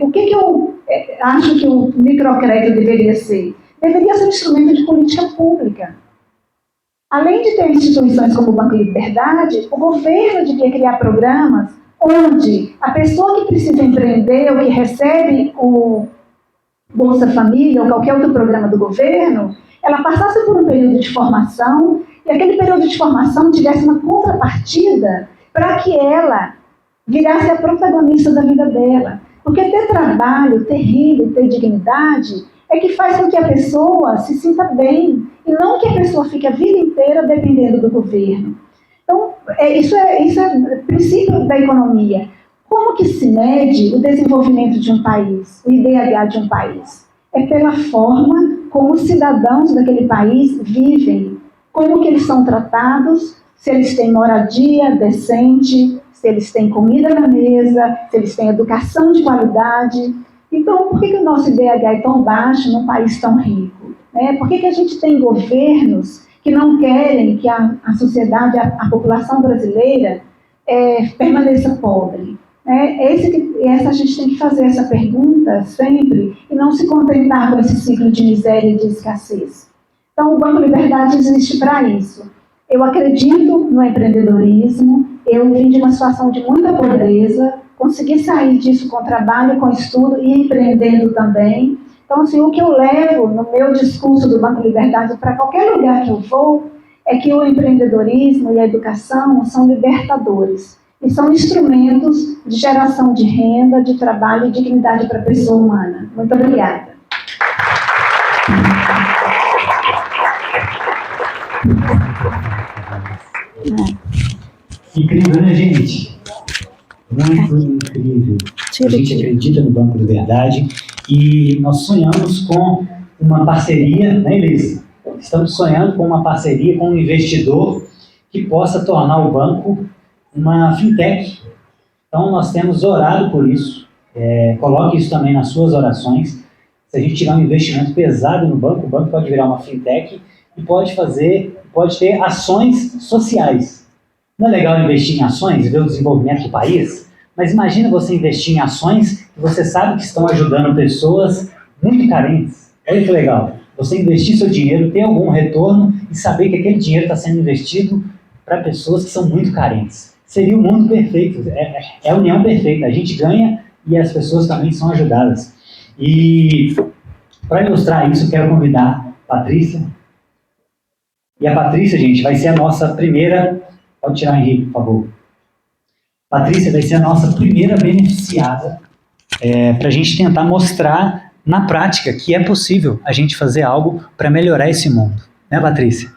o que eu acho que o microcrédito deveria ser? Deveria ser um instrumento de política pública. Além de ter instituições como o Banco Liberdade, o governo devia criar programas onde a pessoa que precisa empreender ou que recebe o Bolsa Família ou qualquer outro programa do governo, ela passasse por um período de formação e aquele período de formação tivesse uma contrapartida para que ela virasse a protagonista da vida dela. Porque ter trabalho, ter renda e ter dignidade é que faz com que a pessoa se sinta bem e não que a pessoa fique a vida inteira dependendo do governo. Então, isso é princípio da economia. Como que se mede o desenvolvimento de um país, o IDH de um país? É pela forma como os cidadãos daquele país vivem, como que eles são tratados, se eles têm moradia decente, se eles têm comida na mesa, se eles têm educação de qualidade. Então, por que o nosso IDH é tão baixo num país tão rico? Por que a gente tem governos que não querem que a sociedade, a população brasileira permaneça pobre? A gente tem que fazer essa pergunta sempre e não se contentar com esse ciclo de miséria e de escassez. Então, o Banco Liberdade existe para isso. Eu acredito no empreendedorismo, eu vim de uma situação de muita pobreza, consegui sair disso com trabalho, com estudo e empreendendo também. Então, assim, o que eu levo no meu discurso do Banco Liberdade para qualquer lugar que eu vou é que o empreendedorismo e a educação são libertadores e são instrumentos de geração de renda, de trabalho e dignidade para a pessoa humana. Muito obrigada. Incrível, né, gente? Muito incrível. A gente acredita no Banco Liberdade e nós sonhamos com uma parceria, né, Elisa? Estamos sonhando com uma parceria com um investidor que possa tornar o banco uma fintech. Então, nós temos orado por isso. Coloque isso também nas suas orações. Se a gente tiver um investimento pesado no banco, o banco pode virar uma fintech e pode ter ações sociais. Não é legal investir em ações e ver o desenvolvimento do país? Mas imagina você investir em ações que você sabe que estão ajudando pessoas muito carentes. Olha que legal. Você investir seu dinheiro, ter algum retorno e saber que aquele dinheiro está sendo investido para pessoas que são muito carentes. Seria o mundo perfeito. É a união perfeita. A gente ganha e as pessoas também são ajudadas. E para ilustrar isso, eu quero convidar a Patrícia. E a Patrícia, gente, vai ser a nossa primeira... Pode tirar, Henrique, por favor. Patrícia vai ser a nossa primeira beneficiada para a gente tentar mostrar na prática que é possível a gente fazer algo para melhorar esse mundo. Né, Patrícia?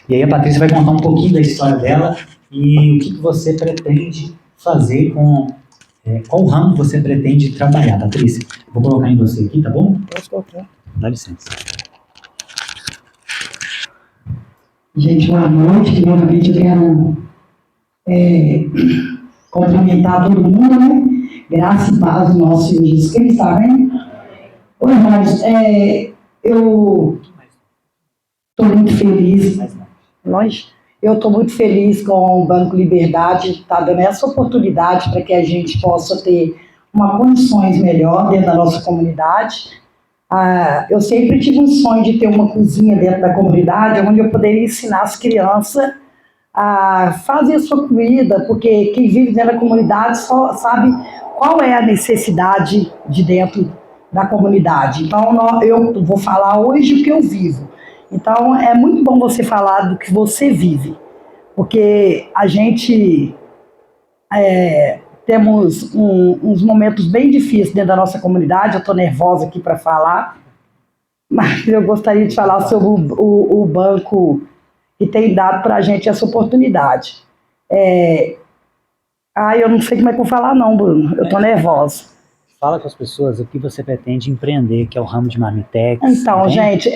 E aí a Patrícia vai contar um pouquinho da história dela e o que você pretende fazer com... qual ramo você pretende trabalhar, Patrícia? Vou colocar em você aqui, tá bom? Posso colocar. Dá licença. Gente, boa noite. Primeiramente, eu quero cumprimentar todo mundo, né? Graça e paz do nosso Senhor Jesus Cristo, tá vendo? Oi, irmãos, eu estou muito feliz. Eu estou muito feliz com o Banco Liberdade, está dando essa oportunidade para que a gente possa ter uma condições melhor dentro da nossa comunidade. Eu sempre tive um sonho de ter uma cozinha dentro da comunidade, onde eu poderia ensinar as crianças a fazer a sua comida, porque quem vive dentro da comunidade só sabe qual é a necessidade de dentro da comunidade. Então, eu vou falar hoje o que eu vivo. Então, é muito bom você falar do que você vive, porque a gente temos uns momentos bem difíceis dentro da nossa comunidade. Eu estou nervosa aqui para falar, mas eu gostaria de falar sobre o banco que tem dado para a gente essa oportunidade. Eu não sei como é que eu vou falar não, Bruno, eu estou nervosa. Fala com as pessoas o que você pretende empreender, que é o ramo de marmitex. Então, gente,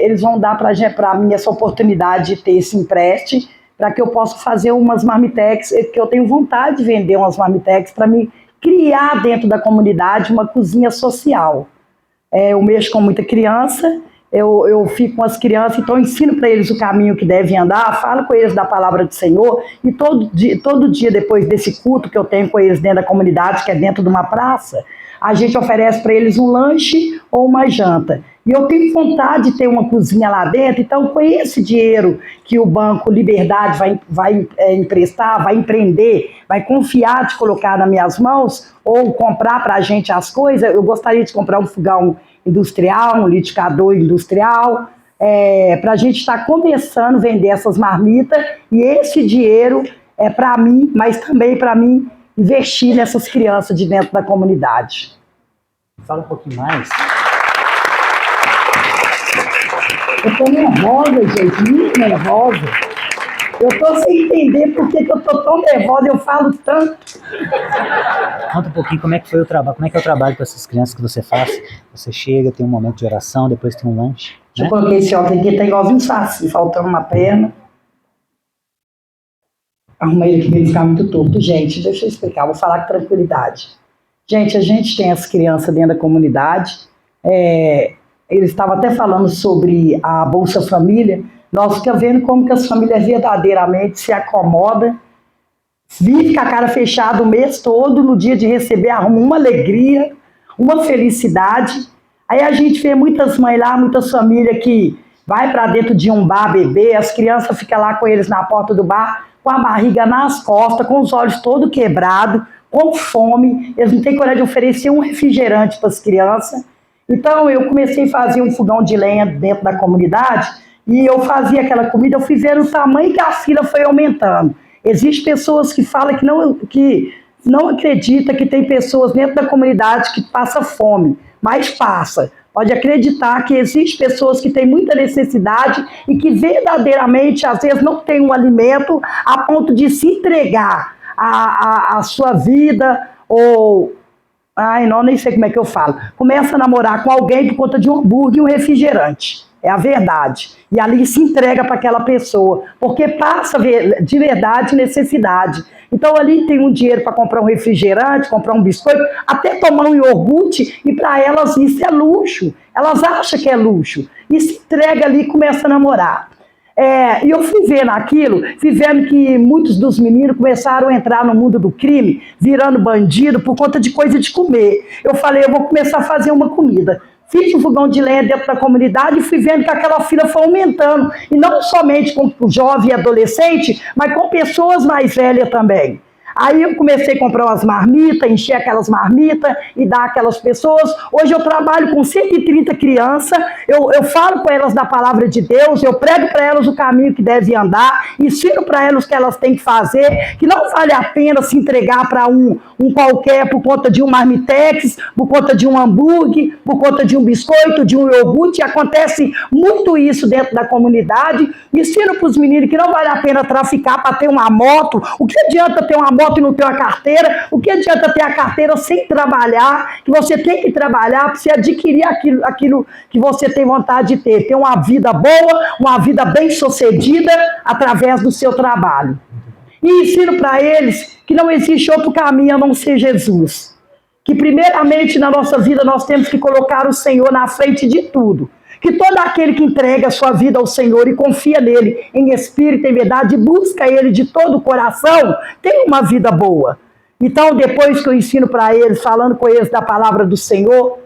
eles vão dar para mim essa oportunidade de ter esse empréstimo, para que eu possa fazer umas marmitex, que eu tenho vontade de vender umas marmitex para me criar dentro da comunidade uma cozinha social. Eu mexo com muita criança, eu fico com as crianças, então eu ensino para eles o caminho que devem andar, falo com eles da palavra do Senhor, e todo dia depois desse culto que eu tenho com eles dentro da comunidade, que é dentro de uma praça, a gente oferece para eles um lanche ou uma janta. E eu tenho vontade de ter uma cozinha lá dentro, então com esse dinheiro que o Banco Liberdade vai emprestar, vai empreender, vai confiar de colocar nas minhas mãos, ou comprar para a gente as coisas, eu gostaria de comprar um fogão industrial, um liquidificador industrial, para a gente estar começando a vender essas marmitas, e esse dinheiro é para mim, mas também para mim investir nessas crianças de dentro da comunidade. Fala um pouquinho mais. Eu tô nervosa, gente, muito nervosa. Eu tô sem entender por que eu tô tão nervosa, eu falo tanto. Conta um pouquinho como é que foi o trabalho, como é que é o trabalho com essas crianças que você faz. Você chega, tem um momento de oração, depois tem um lanche. Eu coloquei esse óculos aqui, tá igualzinho Saci, faltando uma perna. Arrumei ele aqui pra ele ficar muito torto. Gente, deixa eu explicar, vou falar com tranquilidade. Gente, a gente tem as crianças dentro da comunidade. Eles estavam até falando sobre a Bolsa Família. Nós ficamos vendo como que as famílias verdadeiramente se acomodam, vivem com a cara fechada o mês todo, no dia de receber arrumam uma alegria, uma felicidade. Aí a gente vê muitas mães lá, muitas famílias que vai para dentro de um bar beber, as crianças ficam lá com eles na porta do bar, com a barriga nas costas, com os olhos todos quebrados, com fome, eles não têm coragem de oferecer um refrigerante para as crianças. Então eu comecei a fazer um fogão de lenha dentro da comunidade e eu fazia aquela comida, eu fiz ver o tamanho que a fila foi aumentando. Existem pessoas que falam que não acreditam que tem pessoas dentro da comunidade que passam fome, mas passa. Pode acreditar que existem pessoas que têm muita necessidade e que verdadeiramente, às vezes, não têm um alimento a ponto de se entregar a sua vida ou... nem sei como é que eu falo. Começa a namorar com alguém por conta de um hambúrguer e um refrigerante. É a verdade. E ali se entrega para aquela pessoa, porque passa de verdade necessidade. Então ali tem um dinheiro para comprar um refrigerante, comprar um biscoito, até tomar um iogurte, e para elas isso é luxo. Elas acham que é luxo. E se entrega ali e começa a namorar. E eu fui vendo aquilo, fui vendo que muitos dos meninos começaram a entrar no mundo do crime, virando bandido por conta de coisa de comer. Eu falei, eu vou começar a fazer uma comida. Fiz um fogão de lenha dentro da comunidade e fui vendo que aquela fila foi aumentando. E não somente com jovem e adolescente, mas com pessoas mais velhas também. Aí eu comecei a comprar umas marmitas, encher aquelas marmitas e dar aquelas pessoas. Hoje eu trabalho com 130 crianças, eu falo com elas da palavra de Deus, eu prego para elas o caminho que devem andar, ensino para elas o que elas têm que fazer, que não vale a pena se entregar para um qualquer por conta de um marmitex, por conta de um hambúrguer, por conta de um biscoito, de um iogurte. Acontece muito isso dentro da comunidade. Ensino para os meninos que não vale a pena traficar para ter uma moto. O que adianta ter uma moto e não ter uma carteira? O que adianta ter a carteira sem trabalhar? Que você tem que trabalhar para você adquirir aquilo que você tem vontade de ter. Ter uma vida boa, uma vida bem-sucedida através do seu trabalho. E ensino para eles que não existe outro caminho a não ser Jesus. Que primeiramente na nossa vida nós temos que colocar o Senhor na frente de tudo. Que todo aquele que entrega a sua vida ao Senhor e confia nele em espírito e em verdade, busca ele de todo o coração, tem uma vida boa. Então, depois que eu ensino para eles, falando com eles da palavra do Senhor,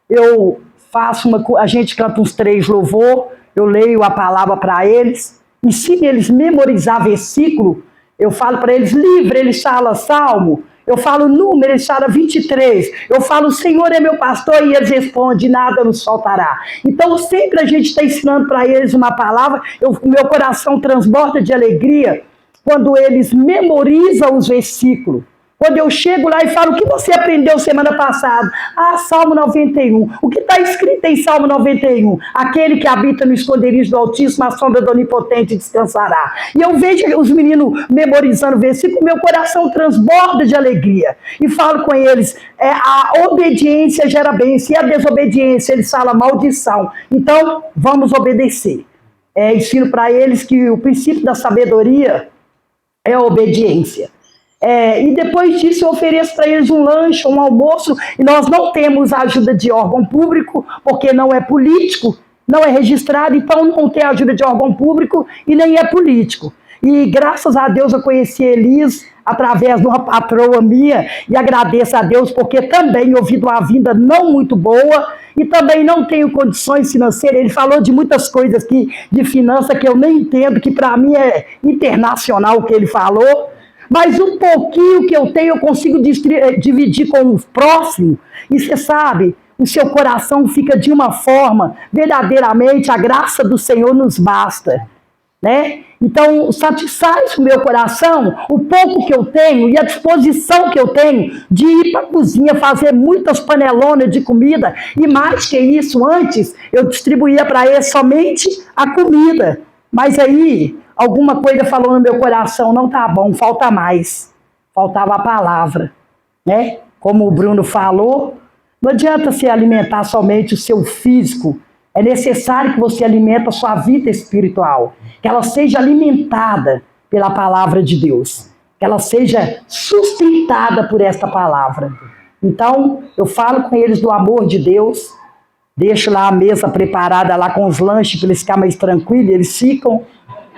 eu faço a gente canta uns 3 louvor, eu leio a palavra para eles, ensino eles a memorizar versículo, eu falo para eles livre, eles falam salmo, eu falo número, eles falam 23. Eu falo, o Senhor é meu pastor, e eles respondem, nada nos faltará. Então, sempre a gente está ensinando para eles uma palavra, o meu coração transborda de alegria quando eles memorizam os versículos. Quando eu chego lá e falo, o que você aprendeu semana passada? Salmo 91. O que está escrito em Salmo 91? Aquele que habita no esconderijo do Altíssimo, a sombra do Onipotente descansará. E eu vejo os meninos memorizando o versículo, meu coração transborda de alegria. E falo com eles, a obediência gera bênção, e a desobediência, eles falam maldição. Então, vamos obedecer. Ensino para eles que o princípio da sabedoria é a obediência. E depois disso eu ofereço para eles um lanche, um almoço, e nós não temos a ajuda de órgão público, porque não é político, não é registrado, então não tem ajuda de órgão público e nem é político. E graças a Deus eu conheci Elis através de uma patroa minha, e agradeço a Deus porque também eu vi de uma vinda não muito boa e também não tenho condições financeiras. Ele falou de muitas coisas aqui de finança que eu nem entendo, que para mim é internacional o que ele falou, mas um pouquinho que eu tenho eu consigo dividir com o próximo, e você sabe, o seu coração fica de uma forma, verdadeiramente a graça do Senhor nos basta, né? Então, satisfaz o meu coração o pouco que eu tenho e a disposição que eu tenho de ir para a cozinha fazer muitas panelonas de comida. E mais que isso, antes eu distribuía para eles somente a comida. Mas aí, alguma coisa falou no meu coração, não tá bom, falta mais. Faltava a palavra, né? Como o Bruno falou, não adianta se alimentar somente o seu físico. É necessário que você alimente a sua vida espiritual, que ela seja alimentada pela palavra de Deus, que ela seja sustentada por esta palavra. Então, eu falo com eles do amor de Deus, deixo lá a mesa preparada lá com os lanches para eles ficarem mais tranquilos, eles ficam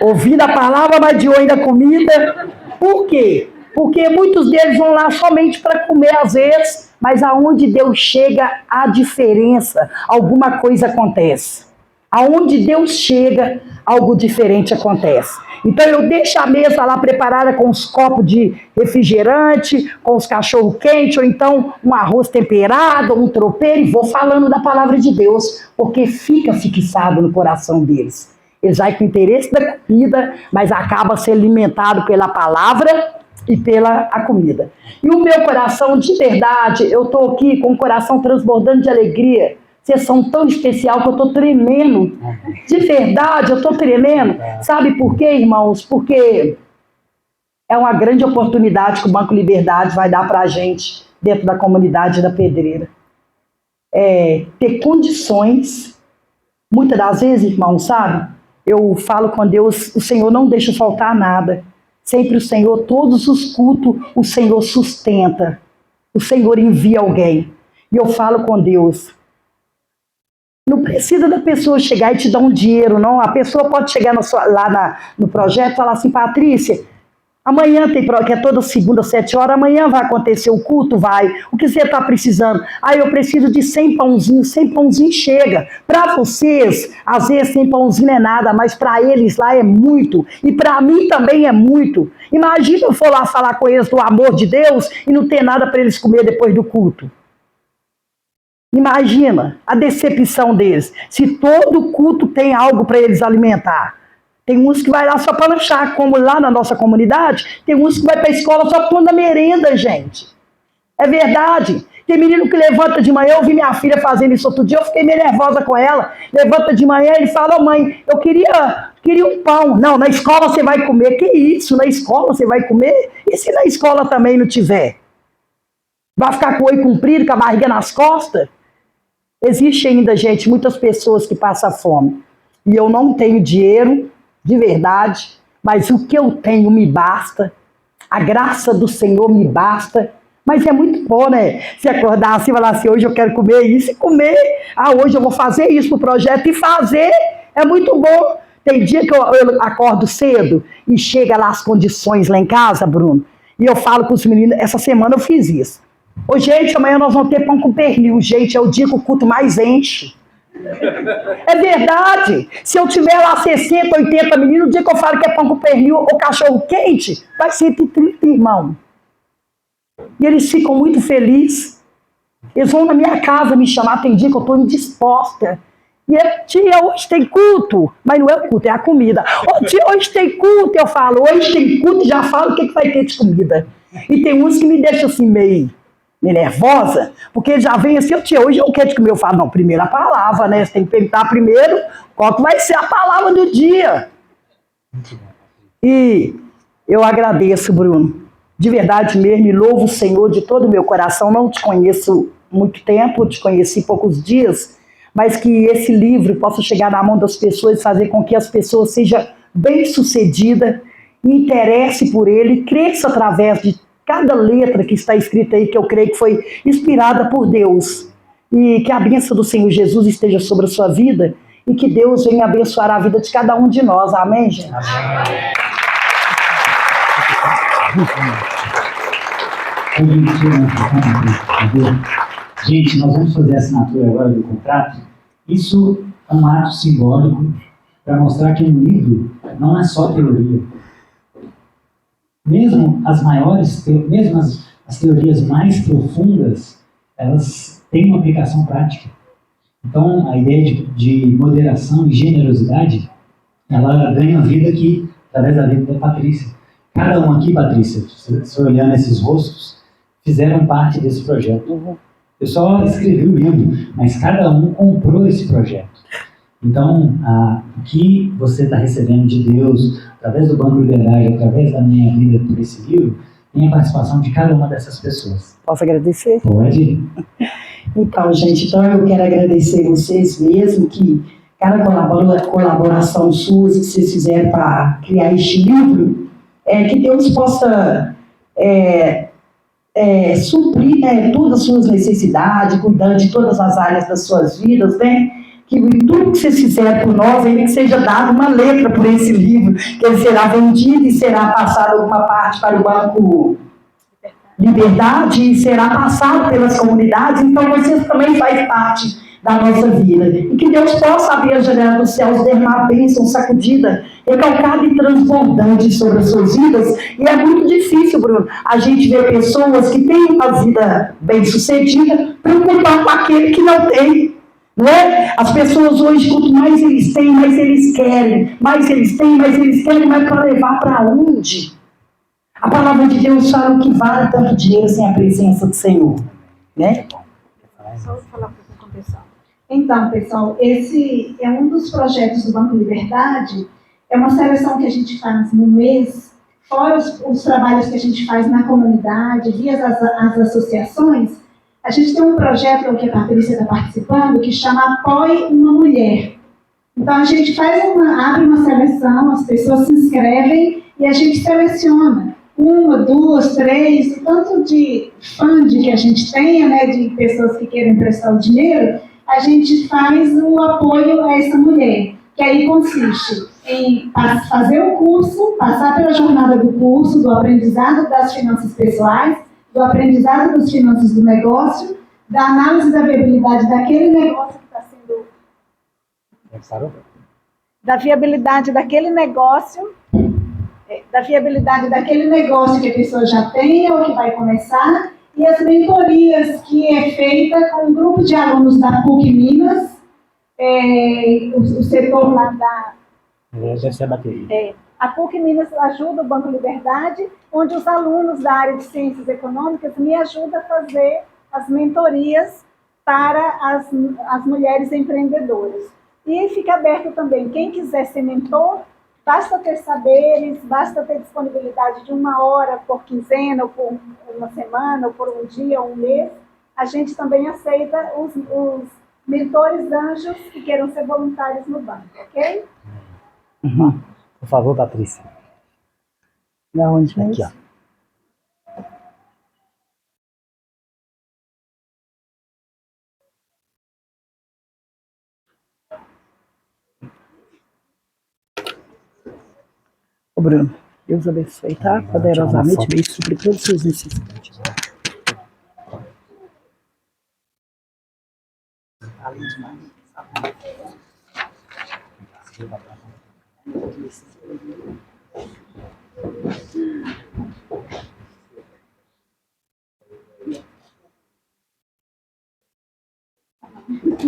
ouvindo a palavra, mas de olho na comida. Por quê? Porque muitos deles vão lá somente para comer às vezes, mas aonde Deus chega, há diferença, alguma coisa acontece. Aonde Deus chega, algo diferente acontece. Então eu deixo a mesa lá preparada com os copos de refrigerante, com os cachorro quente, ou então um arroz temperado, um tropeiro, e vou falando da palavra de Deus, porque fica fixado no coração deles. Eles vai com interesse da comida, mas acaba sendo alimentado pela palavra e pela a comida. E o meu coração, de verdade, eu estou aqui com o coração transbordando de alegria. Vocês são tão especial que eu estou tremendo. De verdade, eu estou tremendo. Sabe por quê, irmãos? Porque é uma grande oportunidade que o Banco Liberdade vai dar para a gente dentro da comunidade da Pedreira. Ter condições, muitas das vezes, irmãos, sabe? Eu falo com Deus, o Senhor não deixa faltar nada. Sempre o Senhor, todos os cultos, o Senhor sustenta. O Senhor envia alguém. E eu falo com Deus. Não precisa da pessoa chegar e te dar um dinheiro, não. A pessoa pode chegar lá no projeto e falar assim, Patrícia, amanhã tem que é toda segunda, 7 horas, amanhã vai acontecer o culto, vai. O que você está precisando? Eu preciso de 100 pãozinhos, 100 pãozinhos chega. Para vocês, às vezes 100 pãozinhos não é nada, mas para eles lá é muito. E para mim também é muito. Imagina eu for lá falar com eles do amor de Deus e não ter nada para eles comer depois do culto. Imagina a decepção deles. Se todo culto tem algo para eles alimentar. Tem uns que vai lá só para lanchar, como lá na nossa comunidade. Tem uns que vai para a escola só para a merenda, gente. É verdade. Tem menino que levanta de manhã, eu vi minha filha fazendo isso outro dia, eu fiquei meio nervosa com ela. Levanta de manhã e ele fala, mãe, eu queria um pão. Não, na escola você vai comer. Que isso? Na escola você vai comer? E se na escola também não tiver? Vai ficar com o olho comprido, com a barriga nas costas? Existe ainda, gente, muitas pessoas que passam fome. E eu não tenho dinheiro, de verdade, mas o que eu tenho me basta. A graça do Senhor me basta. Mas é muito bom, né? Se acordar assim e falar assim, hoje eu quero comer isso e comer. Hoje eu vou fazer isso pro projeto e fazer. É muito bom. Tem dia que eu acordo cedo e chega lá as condições lá em casa, Bruno. E eu falo com os meninos, essa semana eu fiz isso. Ô, gente, amanhã nós vamos ter pão com pernil. Gente, é o dia que o culto mais enche. É verdade. Se eu tiver lá 60, 80 meninos, o dia que eu falo que é pão com pernil ou cachorro quente, vai 130, irmão. E eles ficam muito felizes. Eles vão na minha casa me chamar, tem dia que eu estou indisposta. E tia, hoje tem culto. Mas não é o culto, é a comida. Tia, hoje tem culto. Eu falo, hoje tem culto, já falo o que vai ter de comida. E tem uns que me deixam assim meio nervosa, porque ele já vem assim, tia, hoje eu quero comer. Eu falo, não, primeiro a palavra, né? Você tem que perguntar primeiro qual que vai ser a palavra do dia. E eu agradeço, Bruno, de verdade mesmo, e louvo o Senhor de todo o meu coração. Não te conheço muito tempo, te conheci poucos dias, mas que esse livro possa chegar na mão das pessoas e fazer com que as pessoas sejam bem-sucedidas, interesse por ele, cresça através de cada letra que está escrita aí, que eu creio que foi inspirada por Deus. E que a bênção do Senhor Jesus esteja sobre a sua vida e que Deus venha abençoar a vida de cada um de nós. Amém, gente? Amém. Gente, nós vamos fazer a assinatura agora do contrato. Isso é um ato simbólico para mostrar que um livro não é só teoria. Mesmo as maiores, mesmo as teorias mais profundas, elas têm uma aplicação prática. Então, a ideia de moderação e generosidade, ela ganha vida aqui, através da vida da Patrícia. Cada um aqui, Patrícia, se olhando esses rostos, fizeram parte desse projeto. Eu só escrevi o livro, mas cada um comprou esse projeto. Então, o que você está recebendo de Deus, através do Banco Liberdade, através da minha vida por esse livro, tem a participação de cada uma dessas pessoas. Posso agradecer? Pode. Então, gente, eu quero agradecer vocês mesmo, que cada colaboração sua que vocês fizeram para criar este livro, que Deus possa suprir, né, todas as suas necessidades, cuidando de todas as áreas das suas vidas, né? Que tudo que vocês fizerem por nós, ainda que seja dado uma letra por esse livro, que ele será vendido e será passado alguma parte para o Banco Liberdade e será passado pelas comunidades, então vocês também fazem parte da nossa vida. E que Deus possa abrir a janela dos céus, derramar a bênção sacudida, recalcada e transbordante sobre as suas vidas. E é muito difícil, Bruno, a gente ver pessoas que têm uma vida bem-sucedida preocupar com aquele que não tem. Não é? As pessoas hoje, quanto mais eles têm, mais eles querem. Mais eles têm, mais eles querem, mas para levar para onde? A palavra de Deus fala que vale tanto dinheiro sem a presença do Senhor. Né? Só falar um pouco com o pessoal. Então, pessoal, esse é um dos projetos do Banco Liberdade. É uma seleção que a gente faz no mês, fora os trabalhos que a gente faz na comunidade, via as associações. A gente tem um projeto que a Patrícia está participando, que chama Apoie uma Mulher. Então, a gente abre uma seleção, as pessoas se inscrevem e a gente seleciona 1, 2, 3, o tanto de funding que a gente tenha, né, de pessoas que queiram emprestar o dinheiro, a gente faz o apoio a essa mulher, que aí consiste em fazer o curso, passar pela jornada do curso, do aprendizado das finanças pessoais, do aprendizado das finanças do negócio, da análise da viabilidade daquele negócio que está sendo... Da viabilidade daquele negócio, que a pessoa já tem ou que vai começar, e as mentorias que é feita com um grupo de alunos da PUC Minas, o setor lá da... Deve ser a bateria. A PUC Minas ajuda o Banco Liberdade, onde os alunos da área de Ciências Econômicas me ajudam a fazer as mentorias para as mulheres empreendedoras. E fica aberto também, quem quiser ser mentor, basta ter saberes, basta ter disponibilidade de 1 hora por quinzena, ou por uma semana, ou por um dia, ou um mês. A gente também aceita os mentores anjos que queiram ser voluntários no banco, ok? Uhum. Por favor, Patrícia. Da onde? Aqui, ó. Ô Bruno, Deus abençoe, tá? Poderosamente, bem suprir todas as suas necessidades.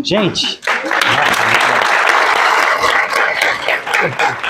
Gente!